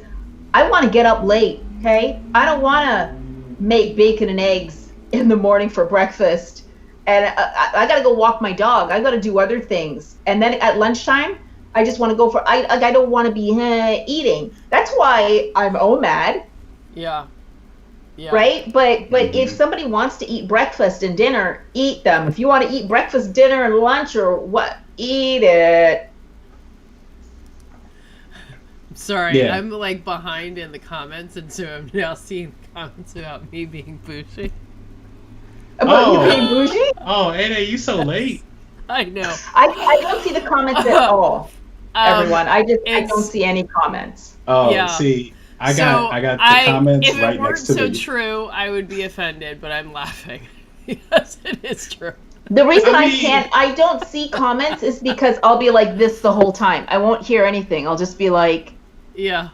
I want to get up late. Okay, I don't want to make bacon and eggs in the morning for breakfast, and I got to go walk my dog. I got to do other things, and then at lunchtime, I just want to go for. I don't want to be eating. That's why I'm OMAD. Yeah. Yeah. Right? But if somebody wants to eat breakfast and dinner, eat them. If you want to eat breakfast, dinner, and lunch, or what, eat it. Sorry, Yeah. I'm like behind in the comments, and so I'm now seeing comments about me being bougie. About you being bougie? Oh, Ada, you so late. I know. I don't see the comments at all, everyone. I don't see any comments. Oh, Yeah. see, I got the comments if right it next weren't to so true, I would be offended, but I'm laughing because it is true. The reason I don't see comments is because I'll be like this the whole time. I won't hear anything. I'll just be like, yeah.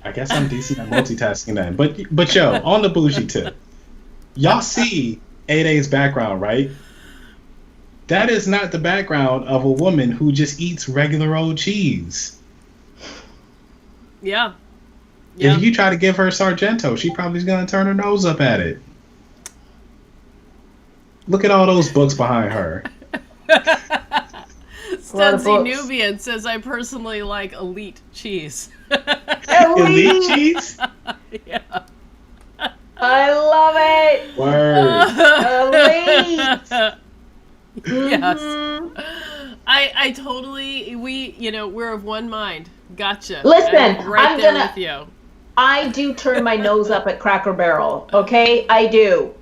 I guess I'm decent at multitasking then. But yo, on the bougie tip, y'all see 8A's background, right? That is not the background of a woman who just eats regular old cheese. Yeah. Yeah. If you try to give her Sargento, she probably's gonna turn her nose up at it. Look at all those books behind her. Studsy Nubian says, I personally like elite cheese. Elite cheese? Yeah. I love it. Word. Elite. Yes. Mm-hmm. I totally, we're of one mind. Gotcha. Listen, I'm right there with you. I do turn my nose up at Cracker Barrel, okay? I do.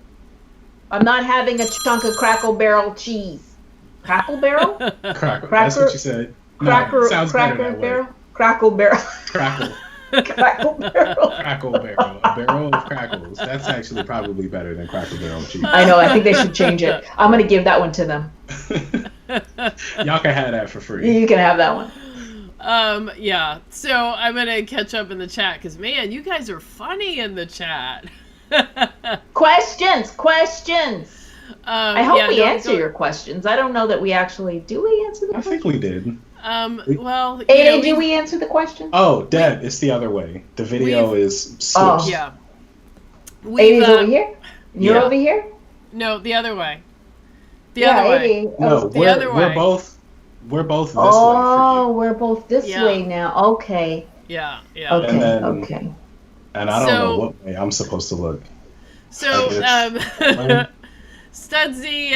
I'm not having a chunk of Cracker Barrel cheese. Crackle Barrel? Crackle. That's what you said. Cracker, sounds Cracker better that Barrel? way. Crackle Barrel. Crackle. Crackle Barrel. Crackle Barrel. A barrel of crackles. That's actually probably better than Cracker Barrel cheese. I know. I think they should change it. I'm going to give that one to them. Y'all can have that for free. You can have that one. Yeah. So I'm going to catch up in the chat because, man, you guys are funny in the chat. Questions. I hope we answer go... your questions. I don't know that we actually do. We answer the questions? I think we did. Well, Ada, do we answer the questions? Oh, Deb, it's the other way. The video is switched. Oh. Yeah. Ada's over here? You're over here? No, the other way. The other way. No, the other way. We're both this way. Oh, we're both this way now. Okay. Yeah. Okay. Okay. And I don't know what way I'm supposed to look. So, Studsy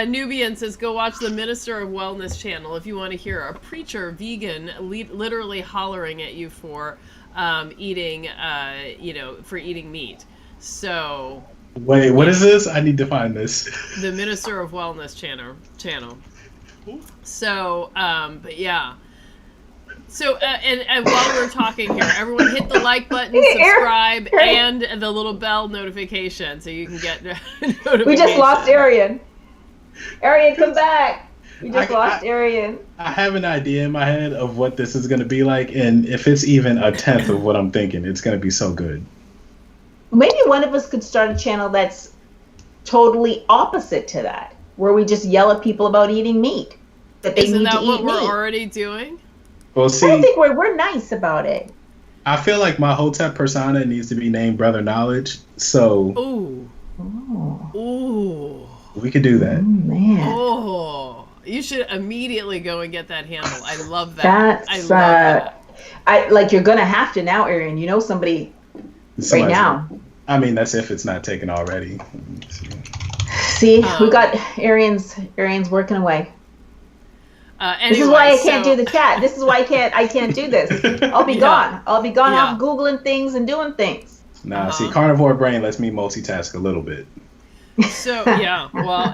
Nubian says, go watch the Minister of Wellness channel if you want to hear a preacher vegan literally hollering at you for eating meat. So. Wait, what is this? I need to find this. The Minister of Wellness channel. So, but yeah. So, and while we're talking here, everyone hit the like button, subscribe, and the little bell notification so you can get notifications. We just lost Arian. Arian, come back. We just lost Arian. I have an idea in my head of what this is going to be like, and if it's even a tenth of what I'm thinking, it's going to be so good. Maybe one of us could start a channel that's totally opposite to that. where we just yell at people about eating meat, that they Isn't need to that what eat we're meat. already doing? Well, I don't see, think we're nice about it. I feel like my Hotep persona needs to be named Brother Knowledge, so Ooh. Oh, Ooh. we could do that. man. Oh. You should immediately go and get that handle. I love that. That's I love that. you're gonna have to now, Arian. You know somebody right Somebody's- now. I mean, that's if it's not taken already. See, we got Arian's working away. Anyway, This is why I can't do the chat. This is why I can't do this. I'll be gone. I'll be gone off Googling things and doing things. Nah, see, carnivore brain lets me multitask a little bit. So, yeah, well,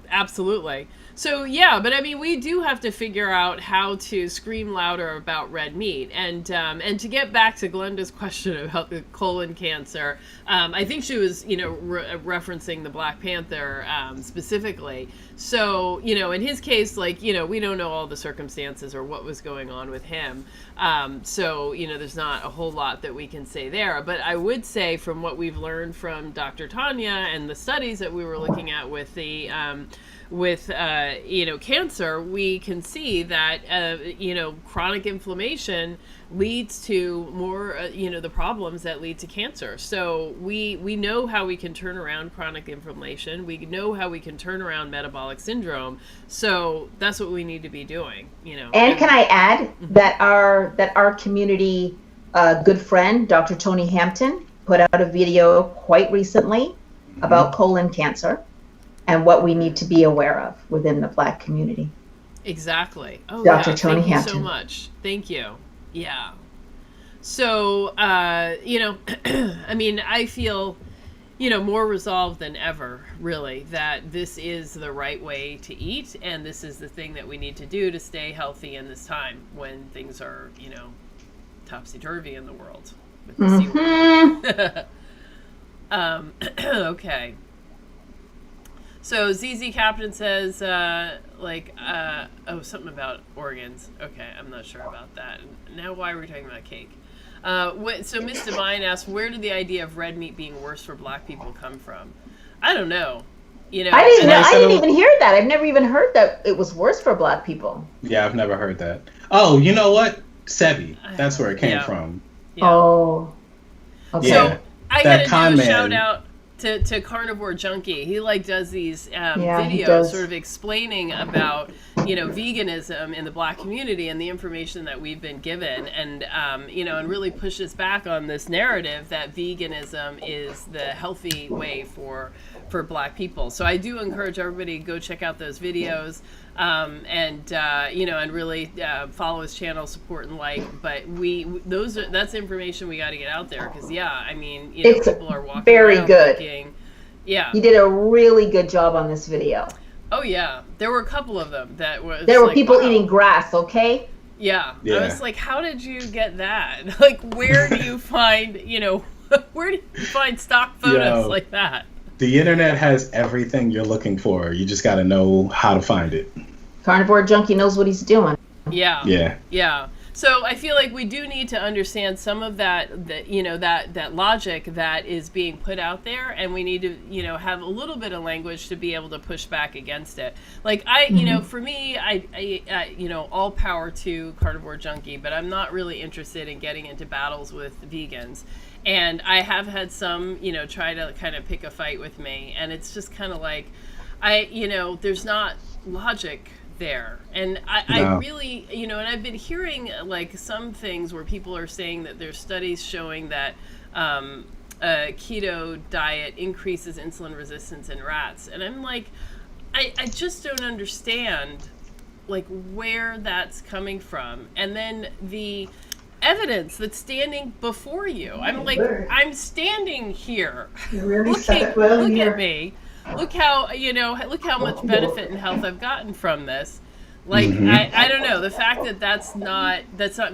absolutely. So, yeah, but I mean, we do have to figure out how to scream louder about red meat. And to get back to Glenda's question about the colon cancer, I think she was, referencing the Black Panther specifically. So, in his case, like, we don't know all the circumstances or what was going on with him. So, there's not a whole lot that we can say there. But I would say from what we've learned from Dr. Tanya and the studies that we were looking at with the cancer, we can see that chronic inflammation leads to more the problems that lead to cancer. So we know how we can turn around chronic inflammation. We know how we can turn around metabolic syndrome. So that's what we need to be doing. And can I add that our community good friend Dr. Tony Hampton put out a video quite recently about colon cancer and what we need to be aware of within the Black community. Exactly. Oh, Dr. yeah. Tony Thank Hampton. you so much. Thank you. Yeah. So, I mean, I feel, more resolved than ever, really, that this is the right way to eat, and this is the thing that we need to do to stay healthy in this time when things are, topsy-turvy in the world with the C word. Okay. So ZZ Captain says, something about organs. Okay, I'm not sure about that. Now why are we talking about cake? So Miss Divine asks, where did the idea of red meat being worse for Black people come from? I don't know. I didn't even hear that. I've never even heard that it was worse for Black people. Yeah, I've never heard that. Oh, you know what? Sebi. That's where it came from. Yeah. Oh. Okay. So I gotta do a shout out to Carnivore Junkie. He does these videos sort of explaining about veganism in the Black community and the information that we've been given, and and really pushes back on this narrative that veganism is the healthy way for Black people. So I do encourage everybody to go check out those videos, and really follow his channel, support and like. But that's information we got to get out there, because people are walking very around good. thinking, yeah, he did a really good job on this video. Oh yeah, there were a couple of them that was. There were people eating grass. Okay. Yeah, I was like, how did you get that? Like, where do you find where do you find stock photos like that? The internet has everything you're looking for. You just got to know how to find it. Carnivore Junkie knows what he's doing. Yeah. Yeah. Yeah. So I feel like we do need to understand some of that logic that is being put out there, and we need to, have a little bit of language to be able to push back against it. Like for me, I all power to Carnivore Junkie, but I'm not really interested in getting into battles with vegans. And I have had some, try to kind of pick a fight with me, and it's just kind of like, there's not logic there. And I really, and I've been hearing some things where people are saying that there's studies showing that a keto diet increases insulin resistance in rats. And I'm like, I just don't understand where that's coming from. And then the evidence that's standing before you. I'm standing here. Look at me. Look how much benefit and health I've gotten from this. I don't know, the fact that that's not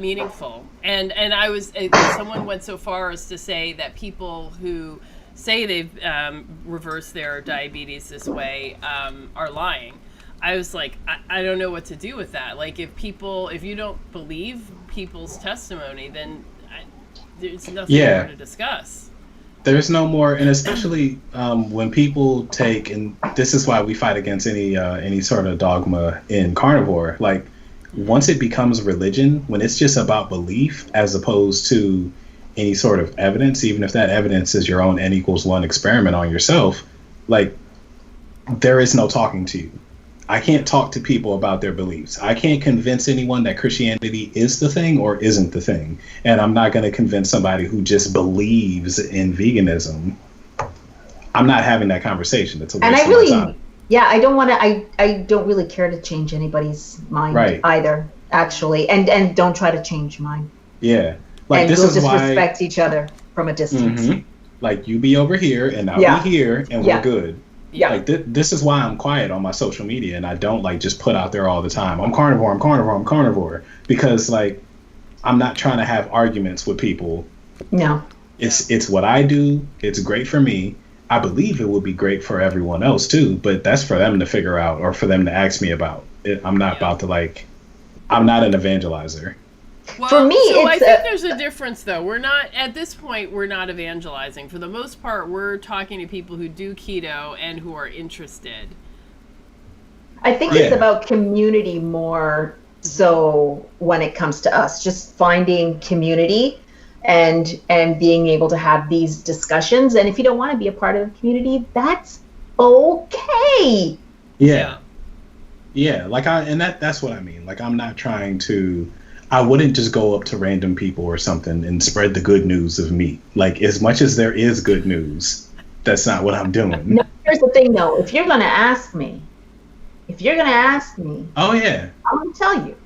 meaningful. And someone went so far as to say that people who say they've reversed their diabetes this way are lying. I was like, I don't know what to do with that. If you don't believe people's testimony, then there's nothing more to discuss. There's no more, and especially when people take, and this is why we fight against any sort of dogma in carnivore. Like, once it becomes religion, when it's just about belief as opposed to any sort of evidence, even if that evidence is your own N=1 experiment on yourself, like, there is no talking to you. I can't talk to people about their beliefs. I can't convince anyone that Christianity is the thing or isn't the thing. And I'm not going to convince somebody who just believes in veganism. I'm not having that conversation. It's a waste of my time. Yeah, I don't want to. I don't really care to change anybody's mind either, actually, and don't try to change mine. Yeah, like, and this we'll is just why, respect each other from a distance. Like, you be over here and I'll be here, and we're good. Yeah. Like, this is why I'm quiet on my social media, and I don't, like, just put out there all the time, I'm carnivore, I'm carnivore, I'm carnivore, because, like, I'm not trying to have arguments with people. No. It's what I do. It's great for me. I believe it would be great for everyone else too, but that's for them to figure out, or for them to ask me about. I'm not about to, like, I'm not an evangelizer. Well, for me, so I think there's a difference, though. We're not, at this point, we're not evangelizing. For the most part, we're talking to people who do keto and who are interested. I think it's about community more so when it comes to us. Just finding community and being able to have these discussions. And if you don't want to be a part of the community, that's okay. Yeah. Like, that's what I mean. Like, I'm not trying to. I wouldn't just go up to random people or something and spread the good news of meat. Like, as much as there is good news, that's not what I'm doing. No, here's the thing, though. If you're going to ask me, oh, yeah, I'm going to tell you.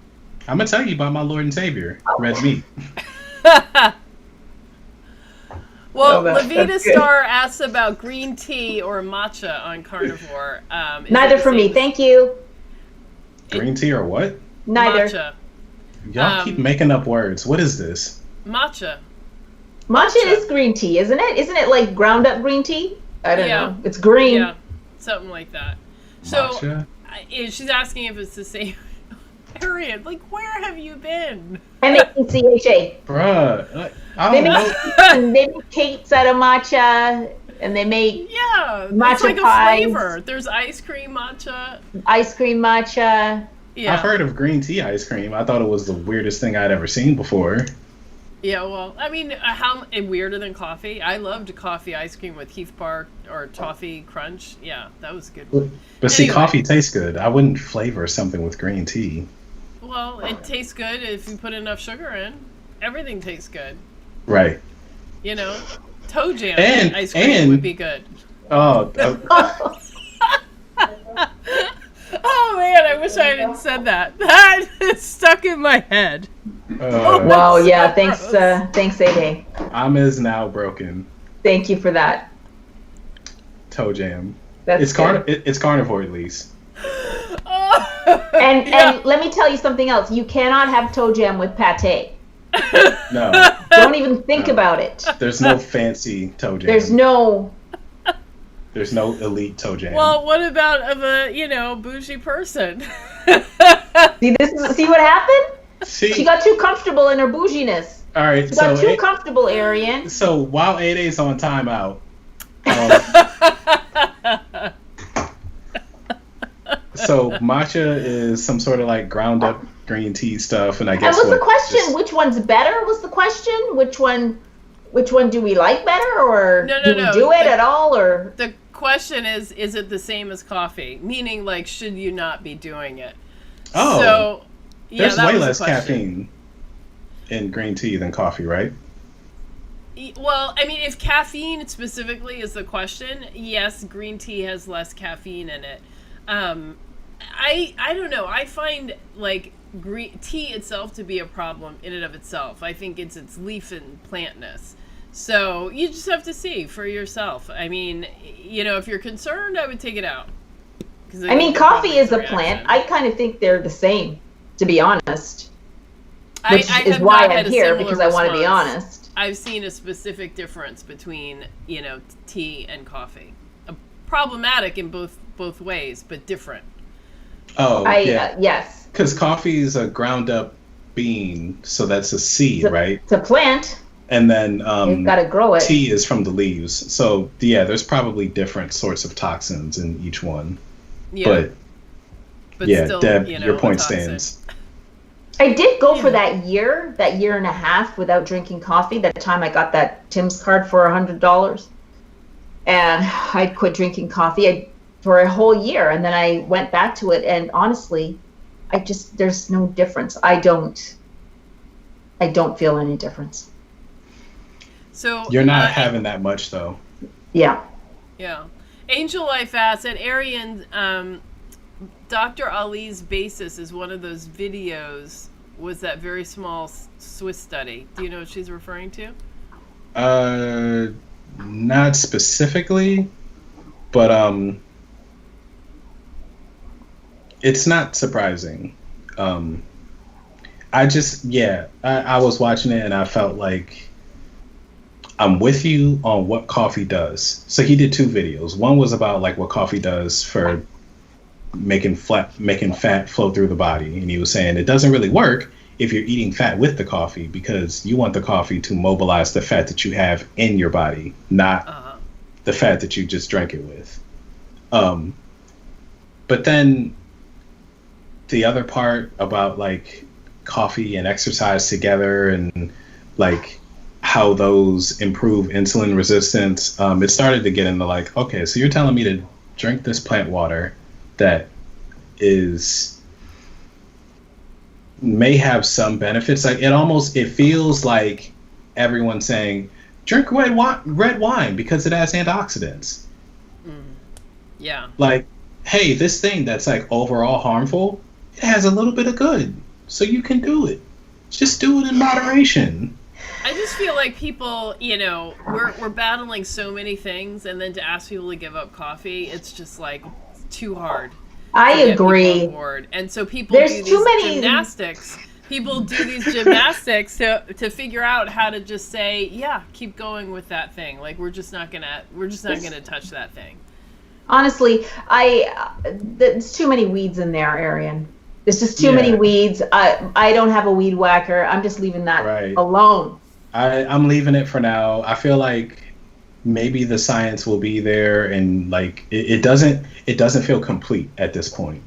I'm going to tell you about my Lord and Savior, red meat. Well, Levita Star asks about green tea or matcha on carnivore. Neither for me. Thank you. Green tea or what? Neither. Matcha. Y'all keep making up words. What is this? Matcha. Matcha is green tea, isn't it? Isn't it like ground up green tea? I don't know. It's green. Yeah, something like that. So she's asking if it's the same. Harriet, like, where have you been? MACHA. Bruh, I don't know. They make cakes out of matcha, and they make matcha it's like pies. A flavor. There's ice cream matcha. Ice cream matcha. Yeah. I've heard of green tea ice cream. I thought it was the weirdest thing I'd ever seen before. Yeah, well, I mean, how weirder than coffee? I loved coffee ice cream with Heath Bar or toffee crunch. Yeah, that was a good one. But see, coffee tastes good. I wouldn't flavor something with green tea. Well, it tastes good if you put enough sugar in. Everything tastes good. Right. You know, toe jam ice cream would be good. Oh. Oh man, I wish I hadn't said that. That is stuck in my head. Wow, yeah, thanks, A-Day. I'm is now broken. Thank you for that. Toe jam. It's carnivore, at least. And let me tell you something else. You cannot have toe jam with pate. No. Don't even think about it. There's no fancy toe jam. There's no elite toe jam. Well, what about of a, bougie person? See what happened? See? She got too comfortable in her bouginess. All right, she got too comfortable, Arian. So while 8A's on timeout, so matcha is some sort of like ground up green tea stuff, and I guess. And was the question which one's better? Was the question which one do we like better, or do we do it at all, or the question is it the same as coffee? Meaning, like, should you not be doing it? Oh, so there's way less caffeine in green tea than coffee, right? Well, I mean, if caffeine specifically is the question, yes, green tea has less caffeine in it. I don't know. I find like green tea itself to be a problem in and of itself. I think it's its leaf and plantness. So you just have to see for yourself. I mean, if you're concerned, I would take it out. I mean, coffee is a plant. I kind of think they're the same, to be honest. Which is why I'm here, because I want to be honest. I've seen a specific difference between, tea and coffee. Problematic in both ways, but different. Oh, yeah. Yes. Because coffee is a ground up bean, so that's a seed, right? It's a plant. And then You've got to grow it. tea is from the leaves. So yeah, there's probably different sorts of toxins in each one. Yeah. But yeah, still, Deb, your point stands. I did go for that year and a half without drinking coffee. That time I got that Tim's card for $100, and I quit drinking coffee for a whole year, and then I went back to it. And honestly, there's no difference. I don't feel any difference. So you're not having that much though. Yeah. Yeah. Angel Life asks, at Arian, Dr. Ali's basis is one of those videos, was that very small Swiss study. Do you know what she's referring to? Not specifically, but it's not surprising. I was watching it and I felt like I'm with you on what coffee does. So he did 2 videos. One was about like what coffee does for making fat flow through the body, and he was saying it doesn't really work if you're eating fat with the coffee, because you want the coffee to mobilize the fat that you have in your body, not the fat that you just drank it with. But then the other part about like coffee and exercise together and like how those improve insulin resistance, it started to get into like, okay, so you're telling me to drink this plant water that may have some benefits. Like it feels like everyone's saying drink red wine because it has antioxidants. Yeah. Like, hey, this thing that's like overall harmful, it has a little bit of good, so you can do it. Just do it in moderation. I just feel like people, we're battling so many things, and then to ask people to give up coffee, it's just like too hard. I agree. And so people There's do too many gymnastics. People do these gymnastics to figure out how to just say, yeah, keep going with that thing. Like we're just not gonna touch that thing. Honestly, there's too many weeds in there, Arian. There's just too many weeds. I don't have a weed whacker. I'm just leaving that alone. I'm leaving it for now. I feel like maybe the science will be there, and like it doesn't feel complete at this point.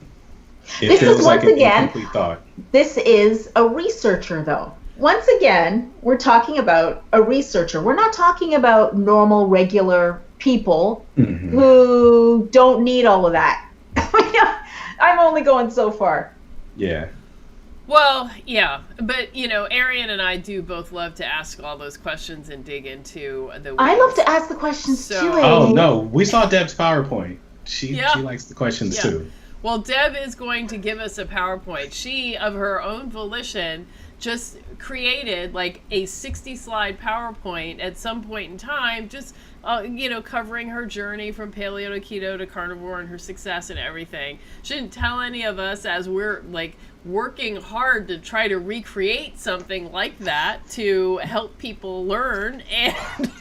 It feels like an incomplete thought. This is a researcher, though. Once again, we're talking about a researcher. We're not talking about normal, regular people who don't need all of that. I'm only going so far. Yeah. Well, yeah, but Arian and I do both love to ask all those questions and dig into the weeds. I love to ask the questions too. Oh no, we saw Deb's PowerPoint. She likes the questions too. Well, Deb is going to give us a PowerPoint. She, of her own volition, just created like a 60-slide PowerPoint at some point in time, just covering her journey from paleo to keto to carnivore and her success and everything. She didn't tell any of us, as we're like working hard to try to recreate something like that to help people learn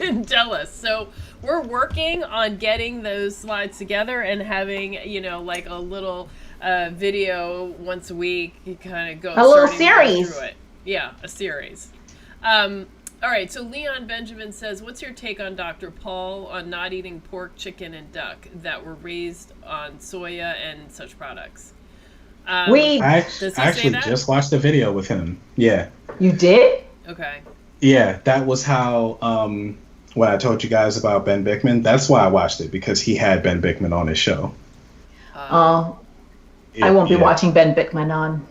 and tell us. So we're working on getting those slides together and having, like a little video once a week. You kind of go a little series. Through it. Yeah, a series. All right, so Leon Benjamin says, what's your take on Dr. Paul on not eating pork, chicken, and duck that were raised on soya and such products? I actually just watched a video with him. Yeah. You did? Okay. Yeah, that was how, when I told you guys about Ben Bickman, that's why I watched it, because he had Ben Bickman on his show. I won't be watching Ben Bickman on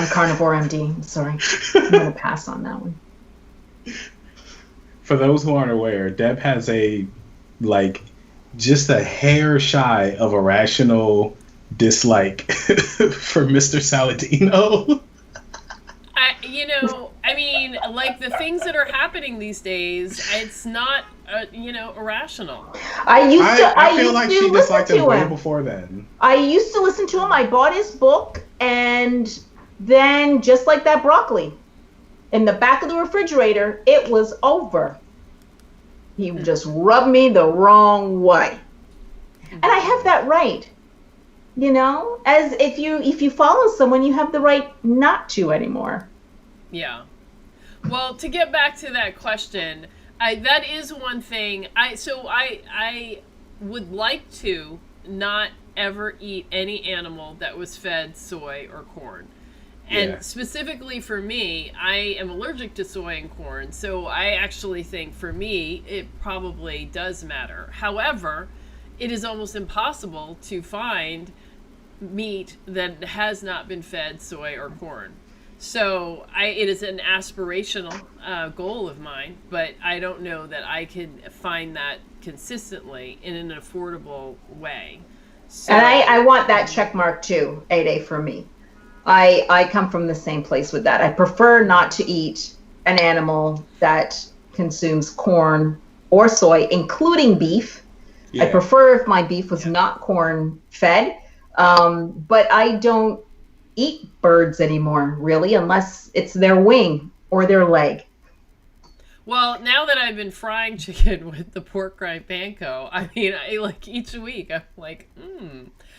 Carnivore MD. I'm sorry. I'm going to pass on that one. For those who aren't aware, Deb has just a hair shy of a rational dislike for Mr. Saladino. Like the things that are happening these days, it's not, irrational. I feel like she disliked him way before then. I used to listen to him. I bought his book, and then just like that broccoli, in the back of the refrigerator, it was over. He just rubbed me the wrong way. And I have that right. As if you follow someone, you have the right not to anymore. Yeah. Well, to get back to that question, that is one thing. I would like to not ever eat any animal that was fed soy or corn. And specifically for me, I am allergic to soy and corn, so I actually think for me it probably does matter. However, it is almost impossible to find meat that has not been fed soy or corn. So it is an aspirational goal of mine, but I don't know that I can find that consistently in an affordable way. So, and I want that check mark too, 8A for me. I come from the same place with that. I prefer not to eat an animal that consumes corn or soy, including beef. I prefer if my beef was not corn fed, but I don't eat birds anymore, really, unless it's their wing or their leg. Well, now that I've been frying chicken with the pork rind panko, I mean, I like each week, I'm like,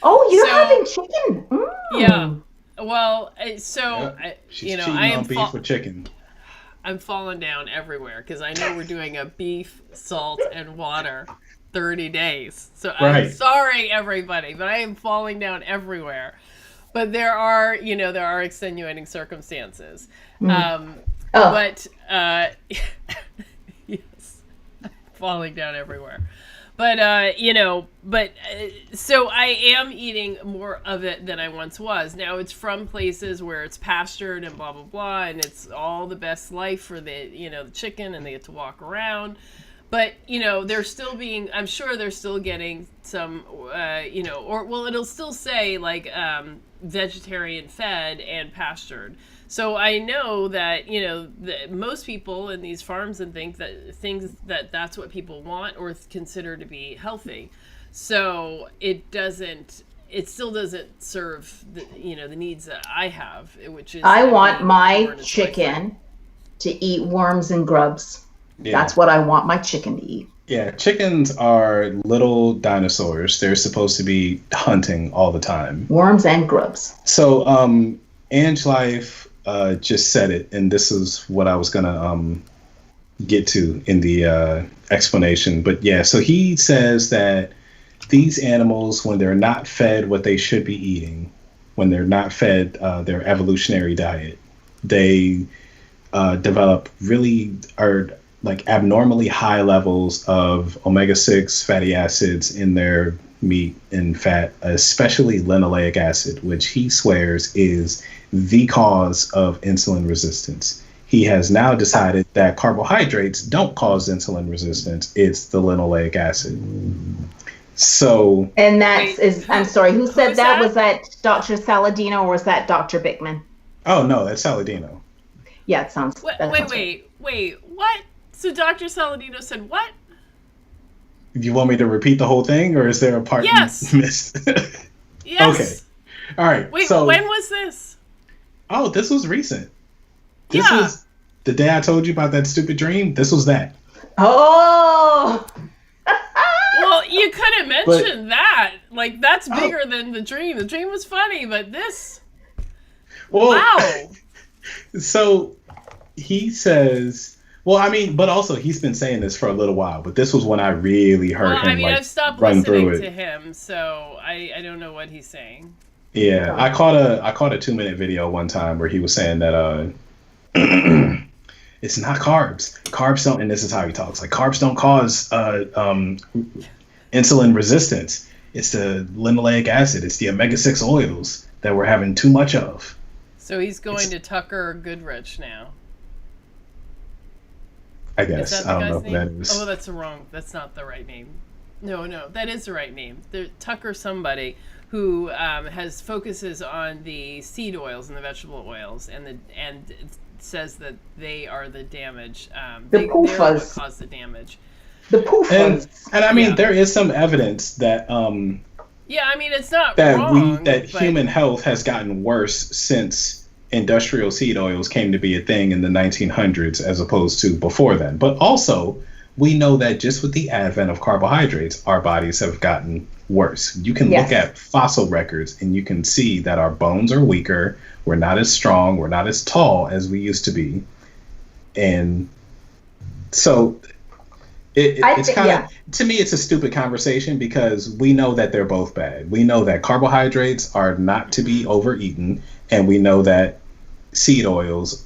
Oh, you're having chicken? Yeah. Well, she's I am beef with chicken. I'm falling down everywhere because I know we're doing a beef, salt, and water 30 days. So I'm sorry, everybody, but I am falling down everywhere. But there are extenuating circumstances. But yes, I'm falling down everywhere. But, so I am eating more of it than I once was. Now it's from places where it's pastured and blah, blah, blah. And it's all the best life for the chicken, and they get to walk around. But, they're still I'm sure they're still getting some, it'll still say like vegetarian fed and pastured. So I know that, most people in these farms and things that's what people want or consider to be healthy. So it still doesn't serve the needs that I have, which is I want my chicken to eat worms and grubs. Yeah. That's what I want my chicken to eat. Yeah, chickens are little dinosaurs. They're supposed to be hunting all the time. Worms and grubs. So, Ange Life just said it, and this is what I was gonna get to in the explanation. But yeah, so he says that these animals, when they're not fed what they should be eating, when they're not fed their evolutionary diet, they develop like abnormally high levels of omega-6 fatty acids in their meat and fat, especially linoleic acid, which he swears is the cause of insulin resistance. He has now decided that carbohydrates don't cause insulin resistance. It's the linoleic acid. So, and I'm sorry, who said that? Was that Dr. Saladino or was that Dr. Bickman? Oh no, that's Saladino. Yeah, it sounds. Wait, what? So Dr. Saladino said what? You want me to repeat the whole thing, or is there a part you missed? Yes. Okay. All right. Wait, so when was this? Oh, this was recent. This was the day I told you about that stupid dream. This was that. Oh. Well, you couldn't mention that. Like, that's bigger than the dream. The dream was funny, but this. Well, wow. So he says. Well, I mean, but also he's been saying this for a little while, but this was when I really heard him I've stopped run through listening it. to him, so I don't know what he's saying. Yeah, I caught a 2-minute video one time where he was saying that it's not carbs. Carbs don't, and this is how he talks. Like, carbs don't cause insulin resistance. It's the linoleic acid. It's the omega-6 oils that we're having too much of. So he's going to Tucker Goodrich now. I guess. I don't know who that is. Oh, that's not the right name. No, that is the right name. Tucker somebody who focuses on the seed oils and the vegetable oils and says that they are the damage. They're what cause the damage. The poofers. And I mean, there is some evidence that yeah, I mean, it's not that wrong, human health has gotten worse since industrial seed oils came to be a thing in the 1900s as opposed to before then. But also, we know that just with the advent of carbohydrates, our bodies have gotten worse. You can look at fossil records and you can see that our bones are weaker. We're not as strong. We're not as tall as we used to be. And so it's kind of, to me, it's a stupid conversation because we know that they're both bad. We know that carbohydrates are not to be overeaten, and we know that seed oils,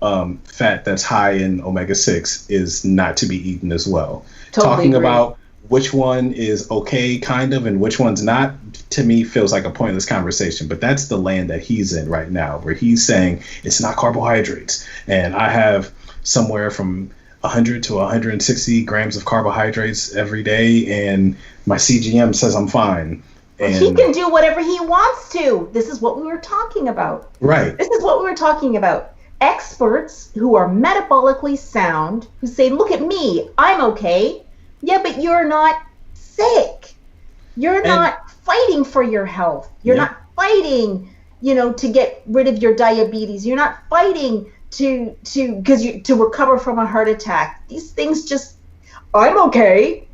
fat that's high in omega-6, is not to be eaten as well. Totally Talking agree. about which one is okay, kind of, and which one's not, to me, feels like a pointless conversation. But that's the land that he's in right now, where he's saying it's not carbohydrates. And I have somewhere from 100 to 160 grams of carbohydrates every day, and my CGM says I'm fine. And he can do whatever he wants to. This is what we were talking about. Right. This is what we were talking about. Experts who are metabolically sound, who say, look at me, I'm okay. Yeah, but you're not sick. You're not fighting for your health. You're not fighting, to get rid of your diabetes. You're not fighting to recover from a heart attack. These things just, I'm okay.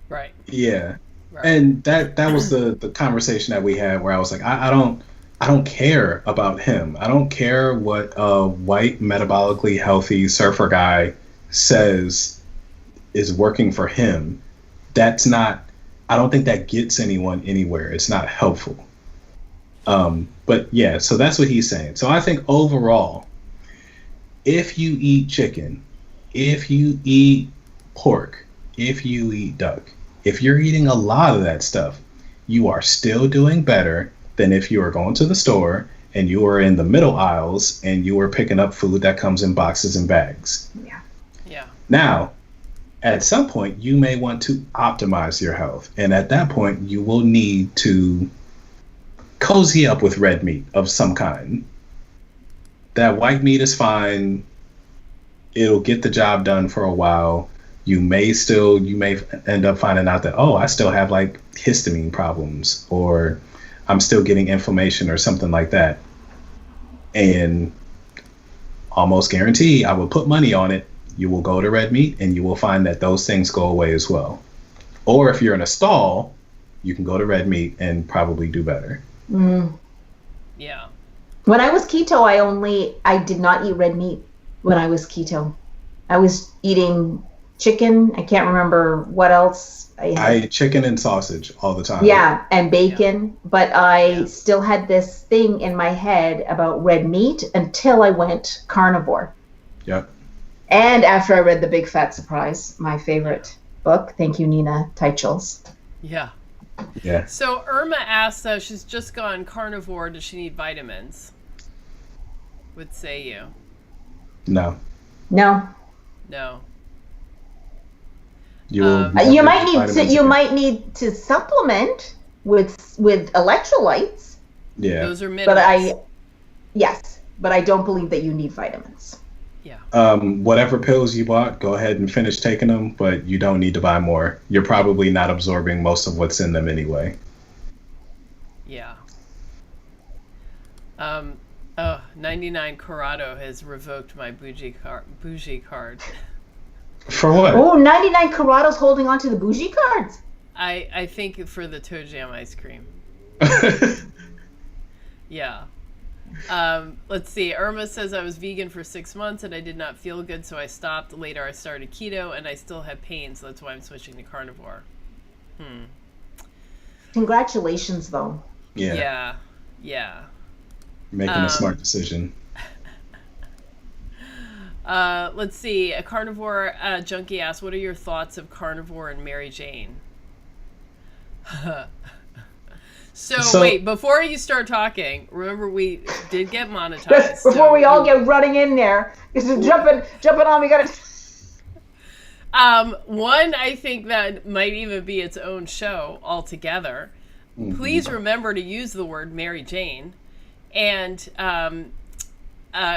Right. Yeah. Right. And that was the conversation that we had, where I was like, I don't care about him. I don't care what a white, metabolically healthy surfer guy says is working for him. That's not, I don't think that gets anyone anywhere. It's not helpful. But yeah, so that's what he's saying. So I think overall, if you eat chicken, if you eat pork, if you eat duck, if you're eating a lot of that stuff, you are still doing better than if you are going to the store and you are in the middle aisles and you are picking up food that comes in boxes and bags. Yeah. Yeah. Now, at some point, you may want to optimize your health. And at that point, you will need to cozy up with red meat of some kind. That white meat is fine. It'll get the job done for a while. You may end up finding out that, I still have like histamine problems, or I'm still getting inflammation or something like that. And almost guarantee, I will put money on it, you will go to red meat and you will find that those things go away as well. Or if you're in a stall, you can go to red meat and probably do better. Yeah. When I was keto, I did not eat red meat when I was keto. I was eating chicken. I can't remember what else I had. I ate chicken and sausage all the time. Yeah, and bacon. But I still had this thing in my head about red meat until I went carnivore. Yep. And after I read The Big Fat Surprise, my favorite book. Thank you, Nina Teicholz. Yeah. Yeah. So Irma asked, she's just gone carnivore. Does she need vitamins? What say you? No. No. No. You might need to supplement with electrolytes. Yeah. Those are minerals. But I don't believe that you need vitamins. Yeah. Whatever pills you bought, go ahead and finish taking them, but you don't need to buy more. You're probably not absorbing most of what's in them anyway. Yeah. 99 Corrado has revoked my bougie card. For what? Oh, 99 Corrado's holding on to the bougie cards. I think for the toe jam ice cream. Yeah. Let's see. Irma says I was vegan for 6 months and I did not feel good, so I stopped. Later I started keto and I still have pain, so that's why I'm switching to carnivore. Congratulations, though. Yeah. Yeah. Making a smart decision. Let's see. A carnivore junkie asks, what are your thoughts of Carnivore and Mary Jane? So wait, before you start talking, remember we did get monetized. Before we all get running in there, this is jumping on. We gotta. One, I think that might even be its own show altogether. Mm-hmm. Please remember to use the word Mary Jane, and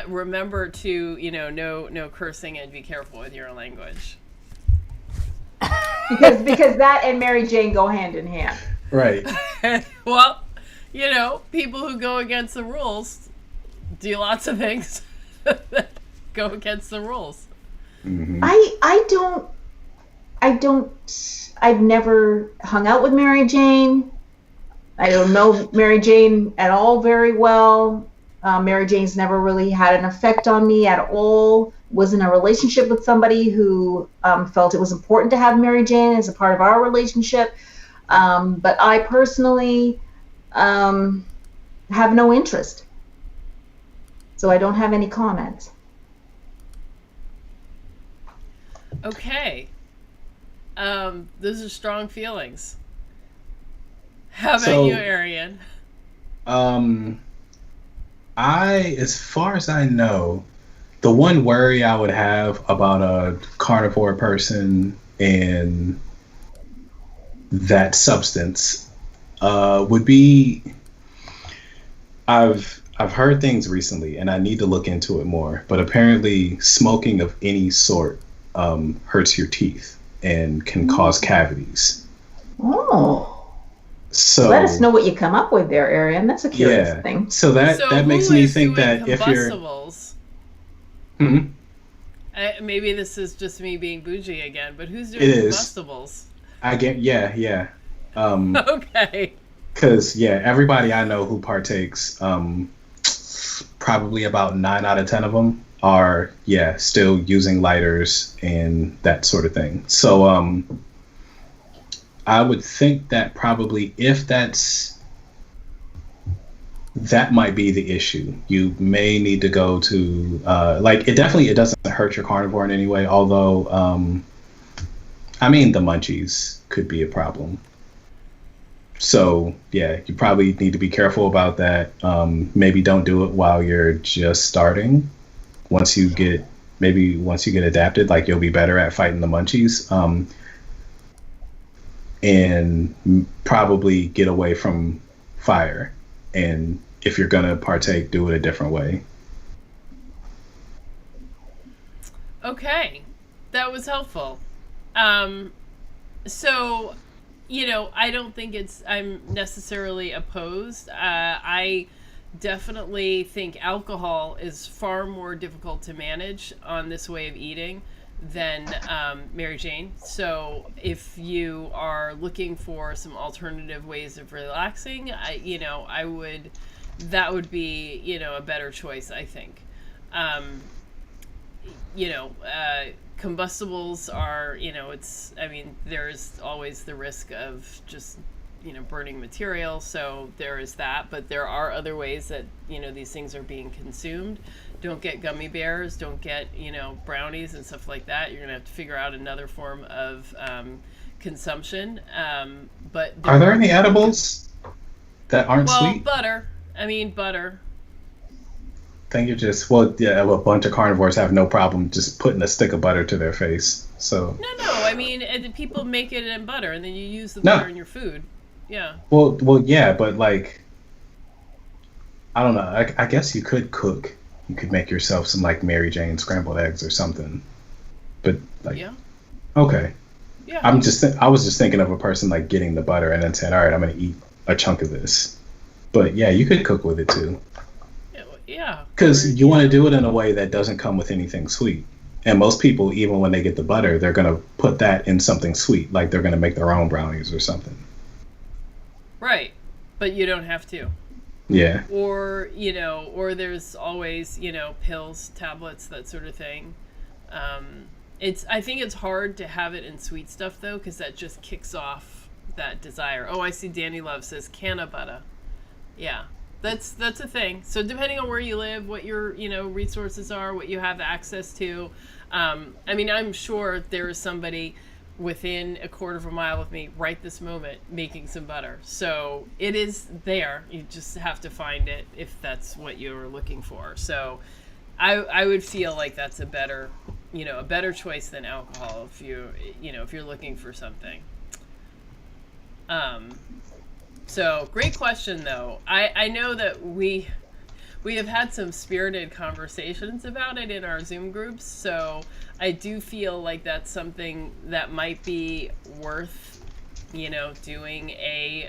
remember to no cursing and be careful with your language. because that and Mary Jane go hand in hand. Right. Well, people who go against the rules do lots of things that go against the rules. Mm-hmm. I've never hung out with Mary Jane. I don't know Mary Jane at all very well. Mary Jane's never really had an effect on me at all. Was in a relationship with somebody who felt it was important to have Mary Jane as a part of our relationship. But I personally have no interest. So I don't have any comments. Okay. Those are strong feelings. How about you, Arian? As far as I know, the one worry I would have about a carnivore person and that substance would be, I've heard things recently, and I need to look into it more. But apparently, smoking of any sort hurts your teeth and can cause cavities. Oh. So let us know what you come up with there, Arian. That's a curious thing. So that makes me think that if you're maybe this is just me being bougie again, but who's doing combustibles? I get yeah. Okay. Because everybody I know who partakes, probably about 9 out of 10 of them are still using lighters and that sort of thing. So I would think that probably if that might be the issue, you may need to go to it doesn't hurt your carnivore in any way, although the munchies could be a problem. So you probably need to be careful about that. Maybe don't do it while you're just starting. Once you get adapted, like you'll be better at fighting the munchies. And probably get away from fire. And if you're gonna partake, do it a different way. Okay, that was helpful. So, I don't think I'm necessarily opposed. I definitely think alcohol is far more difficult to manage on this way of eating than Mary Jane. So if you are looking for some alternative ways of relaxing, that would be, a better choice, I think. Combustibles are, there's always the risk of just, burning material. So there is that, but there are other ways that, these things are being consumed. Don't get gummy bears, don't get, brownies and stuff like that. You're going to have to figure out another form of consumption. But are there any edibles that aren't sweet? Butter. Butter. I think you're just, a bunch of carnivores have no problem just putting a stick of butter to their face. So No. People make it in butter, and then you use the butter in your food. Yeah. Well, yeah, but I don't know. I guess you could cook. You could make yourself some Mary Jane scrambled eggs or something. But okay. Yeah. I was just thinking of a person getting the butter and then saying, all right, I'm going to eat a chunk of this. But you could cook with it too. Yeah. Because you want to do it in a way that doesn't come with anything sweet. And most people, even when they get the butter, they're going to put that in something sweet, like they're going to make their own brownies or something. Right. But you don't have to. Yeah. Or there's always, pills, tablets, that sort of thing. I think it's hard to have it in sweet stuff though, because that just kicks off that desire. Oh, I see Danny Love says canna butter. Yeah. That's a thing. So depending on where you live, what your, resources are, what you have access to. I'm sure there is somebody within a quarter of a mile of me right this moment making some butter. So it is there. You just have to find it if that's what you're looking for. So I would feel like that's a better choice than alcohol if you're looking for something. So great question though. I know that we have had some spirited conversations about it in our Zoom groups, so I do feel like that's something that might be worth, doing a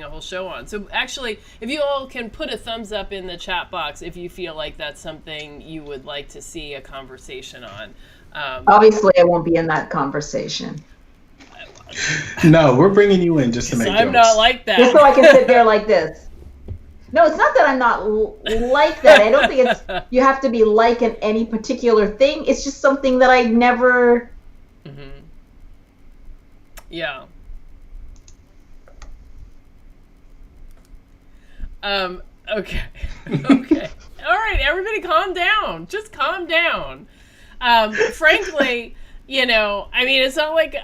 whole show on. So actually, if you all can put a thumbs up in the chat box if you feel like that's something you would like to see a conversation on. Obviously, I won't be in that conversation. No, we're bringing you in just to make jokes. I'm not like that. Just so I can sit there like this. No, it's not that I'm not like that. I don't think it's you have to be like in any particular thing. It's just something that I never. Mm-hmm. Yeah. Okay. Okay. All right, everybody calm down. Just calm down. Frankly, I mean, it's not like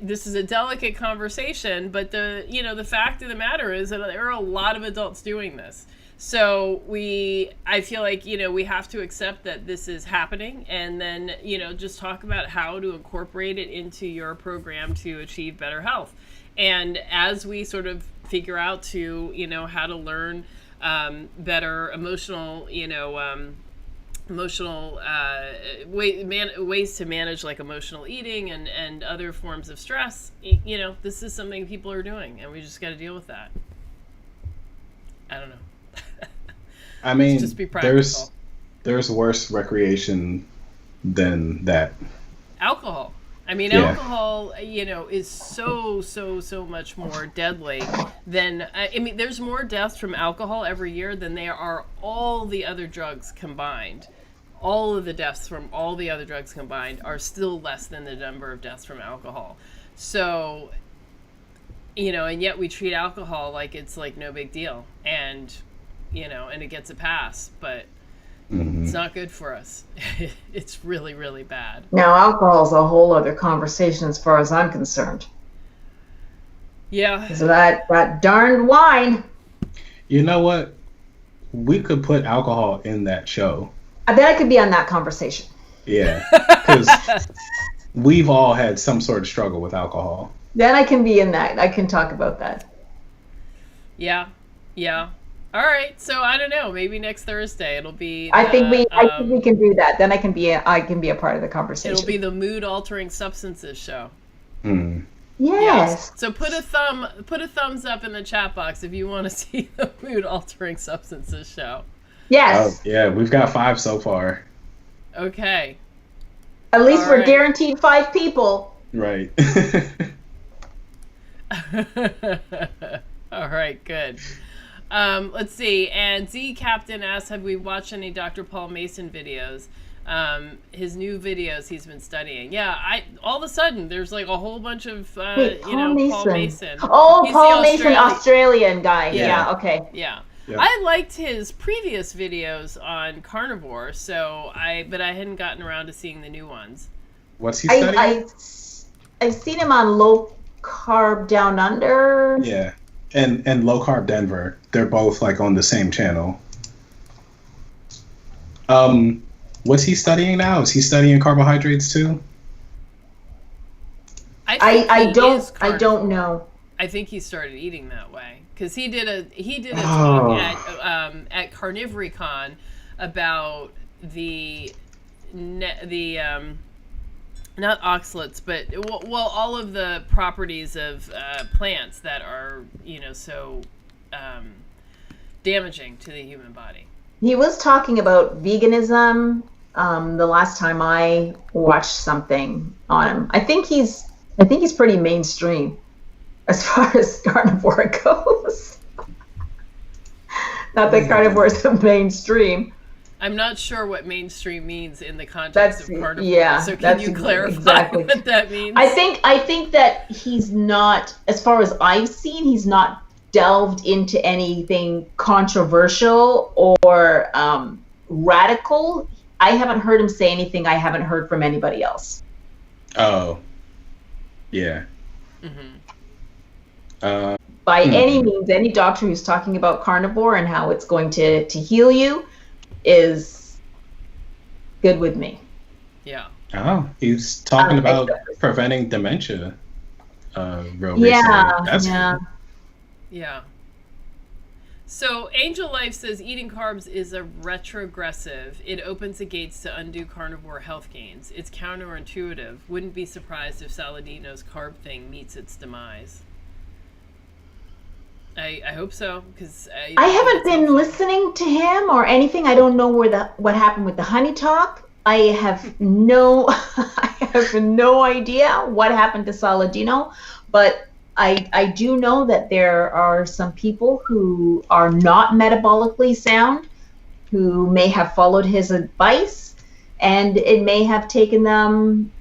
this is a delicate conversation, but the fact of the matter is that there are a lot of adults doing this. So I feel like, we have to accept that this is happening, and then, just talk about how to incorporate it into your program to achieve better health. And as we sort of figure out to, how to learn better emotional, ways to manage like emotional eating and other forms of stress, this is something people are doing, and we just got to deal with that. I don't know. I mean, just be practical. There's worse recreation than that. Alcohol. I mean, alcohol, is so much more deadly than, there's more deaths from alcohol every year than there are all the other drugs combined. All of the deaths from all the other drugs combined are still less than the number of deaths from alcohol. So, and yet we treat alcohol like it's like no big deal. And, and it gets a pass, but it's not good for us. It's really, really bad. Now, alcohol is a whole other conversation as far as I'm concerned. Yeah. So that darned wine. You know what? We could put alcohol in that show. I bet I could be on that conversation. Yeah, because we've all had some sort of struggle with alcohol. Then I can be in that. I can talk about that. Yeah. All right, so I don't know. Maybe next Thursday it'll be. I think we can do that. Then I can be a part of the conversation. It'll be the mood altering substances show. Yes. So put a thumbs up in the chat box if you want to see the mood altering substances show. Yes. Oh, yeah, we've got 5 so far. Okay. At least we're guaranteed 5 people. Right. All right, good. Let's see. And Z Captain asks, have we watched any Dr. Paul Mason videos? His new videos he's been studying. Yeah, all of a sudden there's like a whole bunch of Paul Mason. Oh, he's Paul Mason, Australian guy. Yeah. Okay. Yeah. Yep. I liked his previous videos on Carnivore, but I hadn't gotten around to seeing the new ones. What's he studying? I've seen him on Low Carb Down Under. Yeah, and Low Carb Denver. They're both like on the same channel. What's he studying now? Is he studying carbohydrates too? I don't know. I think he started eating that way because he did a talk at Carnivore about the not oxalates, but all of the properties of plants that are so damaging to the human body. He was talking about veganism the last time I watched something on him. I think he's pretty mainstream as far as carnivore goes. Not that carnivore is mainstream. I'm not sure what mainstream means in the context of carnivore. Yeah, so can you clarify what that means? I think that he's not, as far as I've seen, he's not delved into anything controversial or radical. I haven't heard him say anything I haven't heard from anybody else. Oh, yeah. By any means, any doctor who's talking about carnivore and how it's going to heal you is good with me. Yeah. Oh, he's talking about preventing dementia. Real yeah. That's yeah. cool. Yeah. So Angel Life says eating carbs is a retrogressive. It opens the gates to undue carnivore health gains. It's counterintuitive. Wouldn't be surprised if Saladino's carb thing meets its demise. I hope so, because I haven't been listening to him or anything. I don't know what happened with the honey talk. I have no idea what happened to Saladino, but I do know that there are some people who are not metabolically sound who may have followed his advice, and it may have taken them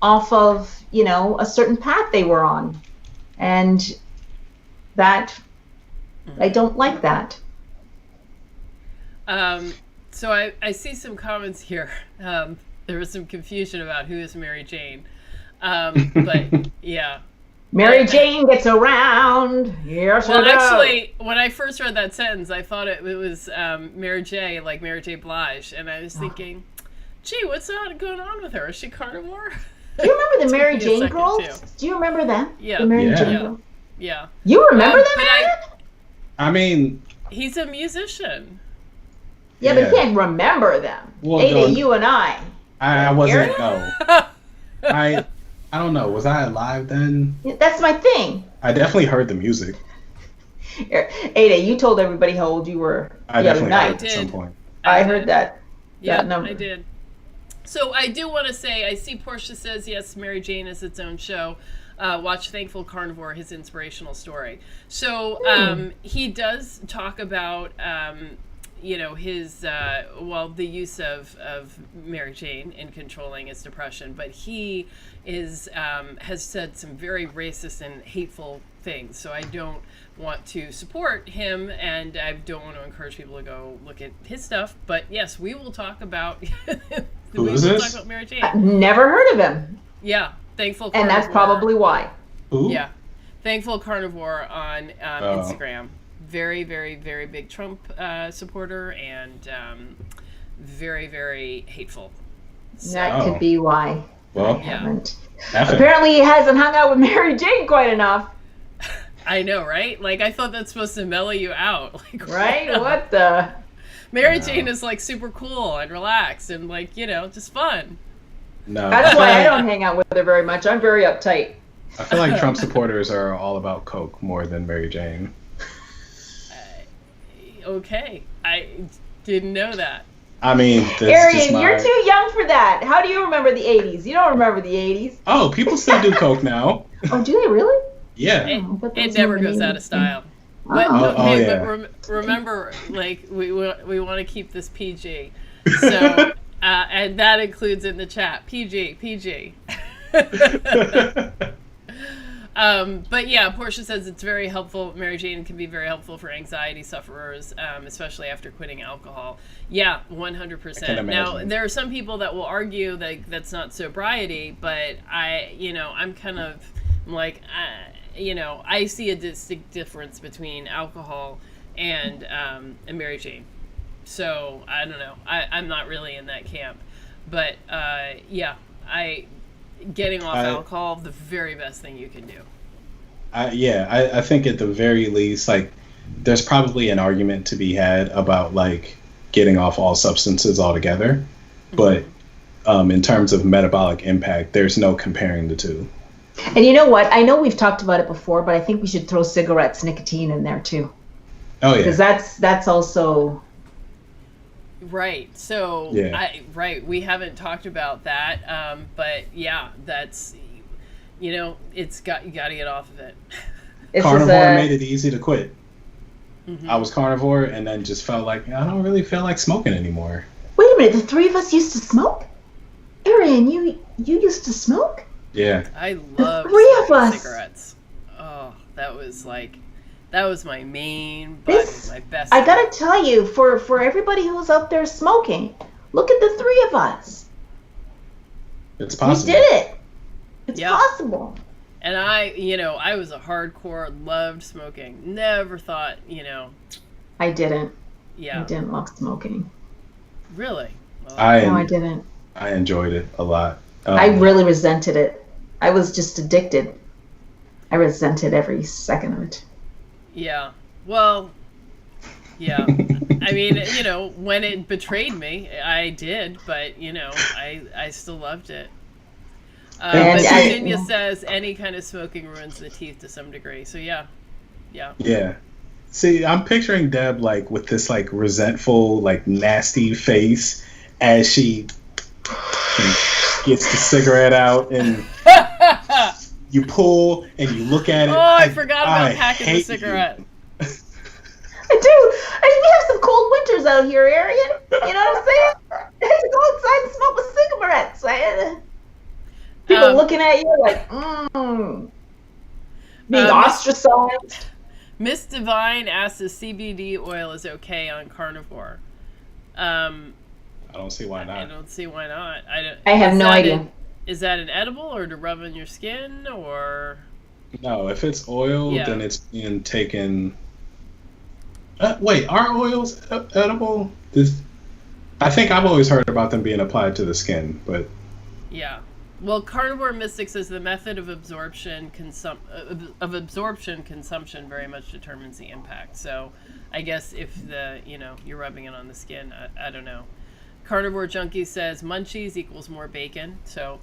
off of, a certain path they were on. And that, I don't like that. So I see some comments here. There was some confusion about who is Mary Jane. But yeah. Mary Jane gets around. Yes, well, actually, when I first read that sentence, I thought it was Mary J, like Mary J. Blige, and I was thinking, gee, what's going on with her? Is she carnivore? Do you remember the Mary Jane girls? Do you remember them? Yeah. The Mary Jane girls? Yeah. You remember them, I mean... He's a musician. Yeah, but you can't remember them. Well, Ada, you and I. I wasn't, no. I don't know. Was I alive then? That's my thing. I definitely heard the music. Ada, you told everybody how old you were I the other definitely night. heard at some point. I heard that. Yeah, that number. I did. So I do want to say, I see Portia says, yes, Mary Jane is its own show. Watch Thankful Carnivore, his inspirational story. So he does talk about, his, the use of Mary Jane in controlling his depression. But he has said some very racist and hateful things. So I don't want to support him, and I don't want to encourage people to go look at his stuff. But yes, we will talk about... Who is this? Talk about Mary Jane. I've never heard of him. Yeah, Thankful Carnivore. And that's probably why. Who? Yeah, Thankful Carnivore on Instagram. Very, very, very big Trump supporter, and very, very hateful. So, that could be why. Well, I haven't. Yeah. Apparently he hasn't hung out with Mary Jane quite enough. I know, right? Like, I thought that's supposed to mellow you out. Like, right? What the... Mary Jane is like super cool and relaxed and like, just fun. No. That's why I don't hang out with her very much. I'm very uptight. I feel like Trump supporters are all about Coke more than Mary Jane. Okay. I didn't know that. I mean, Arian, you're too young for that. How do you remember the 80s? You don't remember the 80s. Oh, people still do Coke now. Oh, do they really? Yeah. It never goes out of style. But, but remember, like, we want to keep this PG. So, and that includes in the chat, PG. But yeah, Portia says it's very helpful. Mary Jane can be very helpful for anxiety sufferers, especially after quitting alcohol. Yeah, 100%. Now, there are some people that will argue that that's not sobriety, but I'm kind of like... I see a distinct difference between alcohol and Mary Jane. So, I don't know. I'm not really in that camp. But, getting off alcohol, the very best thing you can do. I think at the very least, like, there's probably an argument to be had about, like, getting off all substances altogether. But in terms of metabolic impact, there's no comparing the two. And you know what? I know we've talked about it before, but I think we should throw cigarettes, nicotine in there too. Oh yeah. Because that's also right. So we haven't talked about that, but yeah, that's you got to get off of it. Carnivore made it easy to quit. I was carnivore and then just felt like I don't really feel like smoking anymore. Wait a minute, the three of us used to smoke? Arian, you used to smoke? Yeah. I love cigarettes. Oh, that was my main button, my best. I gotta tell you, for everybody who's out there smoking, look at the three of us. It's possible. We did it. It's possible. And I was a hardcore, loved smoking. Never thought, I didn't. Yeah. I didn't love smoking. Really? Well, I didn't. I enjoyed it a lot. I really resented it. I was just addicted. I resented every second of it. Yeah. Well, yeah. I mean, when it betrayed me, I did, but, I still loved it. But Virginia says any kind of smoking ruins the teeth to some degree. So, yeah. Yeah. See, I'm picturing Deb, like, with this, like, resentful, like, nasty face as she gets the cigarette out and you pull and you look at it. Oh, I forgot about packing the cigarette. I do. We have some cold winters out here, Arian. You know what I'm saying? I have to go outside and smoke with cigarettes. People looking at you like, being ostracized. Miss Divine asks if CBD oil is okay on carnivore. I don't see why not. I don't see why not. I have no idea. Is that an edible or to rub on your skin or? No, if it's oil, then it's being taken. Wait, are oils edible? I think I've always heard about them being applied to the skin, but. Yeah. Well, Carnivore Mystic says the method of absorption consumption very much determines the impact. So, I guess if you're rubbing it on the skin, I don't know. Carnivore Junkie says munchies equals more bacon. So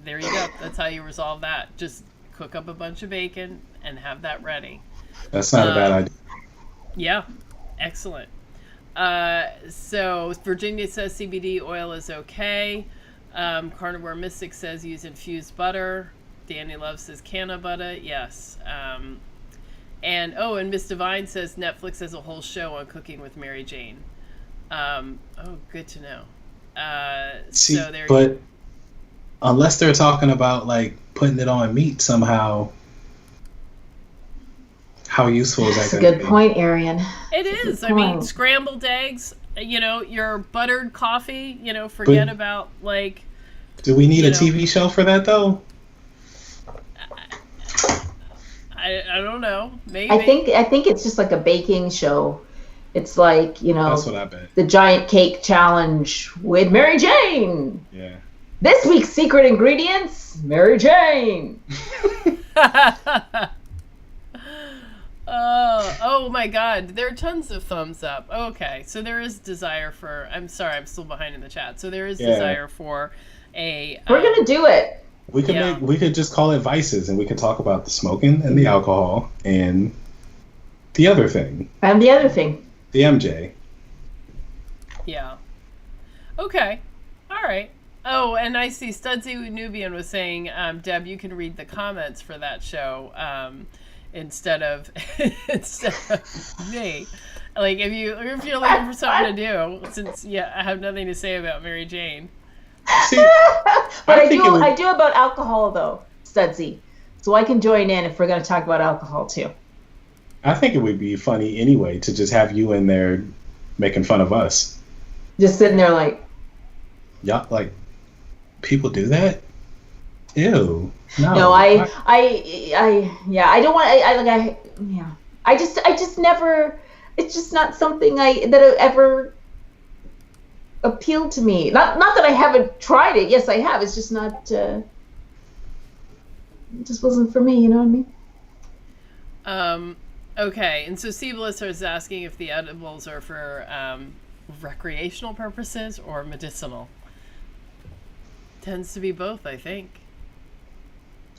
there you go. That's how you resolve that. Just cook up a bunch of bacon and have that ready. That's not a bad idea. Yeah, excellent. So Virginia says CBD oil is okay. Carnivore Mystic says use infused butter. Danny Love says canna butter. Yes. And Miss Divine says Netflix has a whole show on cooking with Mary Jane. Good to know. But unless they're talking about like putting it on meat somehow, how useful is that? That's a good point, Arian. It is. I mean, scrambled eggs. Your buttered coffee. Forget about like. Do we need a TV show for that though? I don't know. Maybe. I think it's just like a baking show. It's like, that's what I bet. The giant cake challenge with Mary Jane. Yeah. This week's secret ingredients, Mary Jane. Oh my God. There are tons of thumbs up. Okay. So there is desire for, I'm sorry, I'm still behind in the chat. So there is desire for a. We're going to do it. We could just call it Vices and we could talk about the smoking and the alcohol and the other thing. And the other thing. The MJ. Yeah. Okay. All right. Oh, and I see Studzy Nubian was saying, Deb, you can read the comments for that show instead of me. Like if you're looking for something to do, since I have nothing to say about Mary Jane. See, but I do about alcohol though, Studzy. So I can join in if we're going to talk about alcohol too. I think it would be funny anyway to just have you in there making fun of us. Just sitting there like. Yeah, like people do that? Ew. No, I don't want. I just never. It's just not something that ever appealed to me. Not that I haven't tried it. Yes, I have. It's just not. It just wasn't for me. You know what I mean? Okay, and so Seabliss is asking if the edibles are for recreational purposes or medicinal. Tends to be both, I think.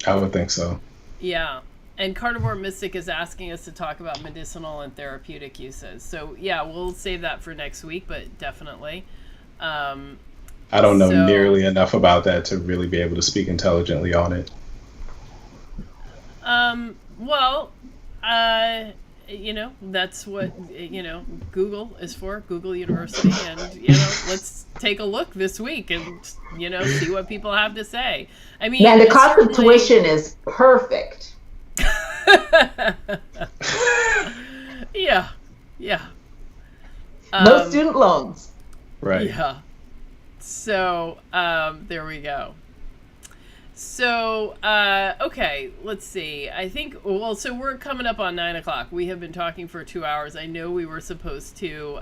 I would think so. Yeah, and Carnivore Mystic is asking us to talk about medicinal and therapeutic uses. So yeah, we'll save that for next week, but definitely. I don't know nearly enough about that to really be able to speak intelligently on it. Well, that's what, Google is for, Google University. And, let's take a look this week and, see what people have to say. I mean, the cost of tuition is perfect. Yeah. No student loans. Right. Yeah. So, there we go. So, okay, let's see. I think, so we're coming up on 9 o'clock. We have been talking for 2 hours. I know we were supposed to,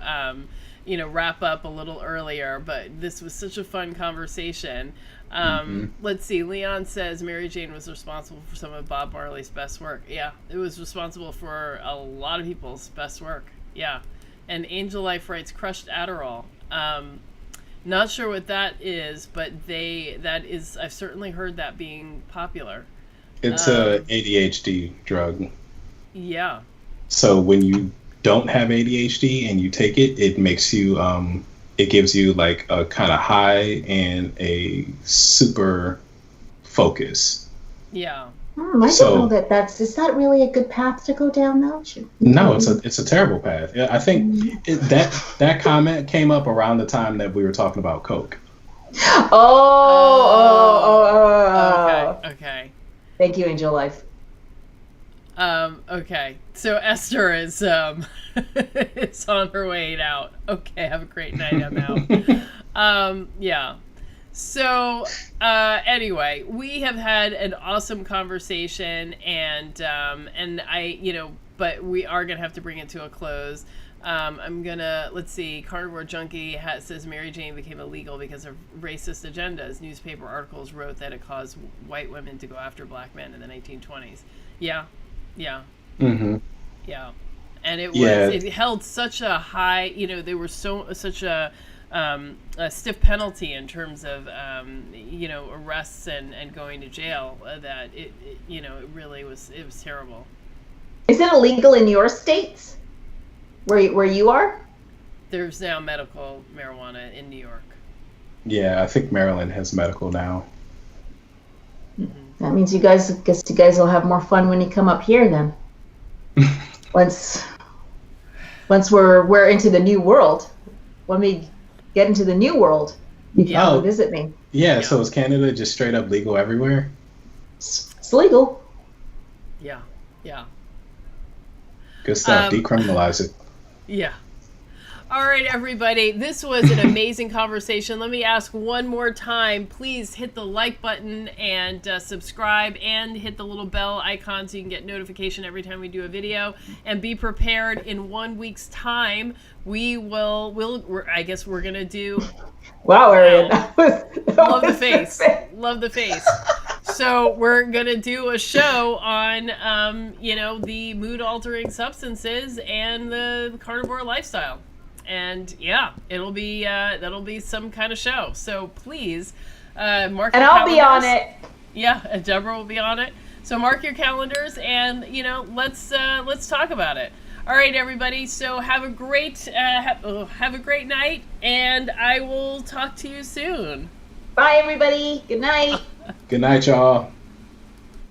wrap up a little earlier, but this was such a fun conversation. Let's see. Leon says Mary Jane was responsible for some of Bob Marley's best work. Yeah, it was responsible for a lot of people's best work. Yeah. And Angel Life writes crushed Adderall. Not sure what that is, but I've certainly heard that being popular. It's a ADHD drug. Yeah. So when you don't have ADHD and you take it, it makes you, it gives you like a kind of high and a super focus. Yeah. I don't know that is that really a good path to go down though? No, it's a terrible path. I think that comment came up around the time that we were talking about Coke. Okay. Thank you, Angel Life. Okay. So Esther is is on her way out. Okay, have a great night. I'm out. Yeah. So anyway, we have had an awesome conversation, and but we are gonna have to bring it to a close. Let's see, Carnivore Junkie says Mary Jane became illegal because of racist agendas. Newspaper articles wrote that it caused white women to go after black men in the 1920s. Yeah. Mm-hmm. Yeah. And it held such a high, they were such a stiff penalty in terms of, arrests and going to jail that it really was terrible. Is it illegal in your states? Where you are? There's now medical marijuana in New York. Yeah, I think Maryland has medical now. Mm-hmm. That means you guys will have more fun when you come up here then. once we're into the new world. When we get into the new world, you can come visit me. Yeah, so is Canada just straight up legal everywhere? It's legal. Yeah. Good stuff. Decriminalize it. Yeah. All right, everybody. This was an amazing conversation. Let me ask one more time. Please hit the like button and subscribe, and hit the little bell icon so you can get notification every time we do a video. And be prepared. In 1 week's time, I guess we're gonna do. Wow, Arian, love the face. Love the face. So we're gonna do a show on, the mood-altering substances and the carnivore lifestyle. And yeah, that'll be some kind of show. So please, mark. And I'll be on it. Yeah, and Deborah will be on it. So mark your calendars, and let's talk about it. All right, everybody. So have a great night, and I will talk to you soon. Bye, everybody. Good night. Good night, y'all.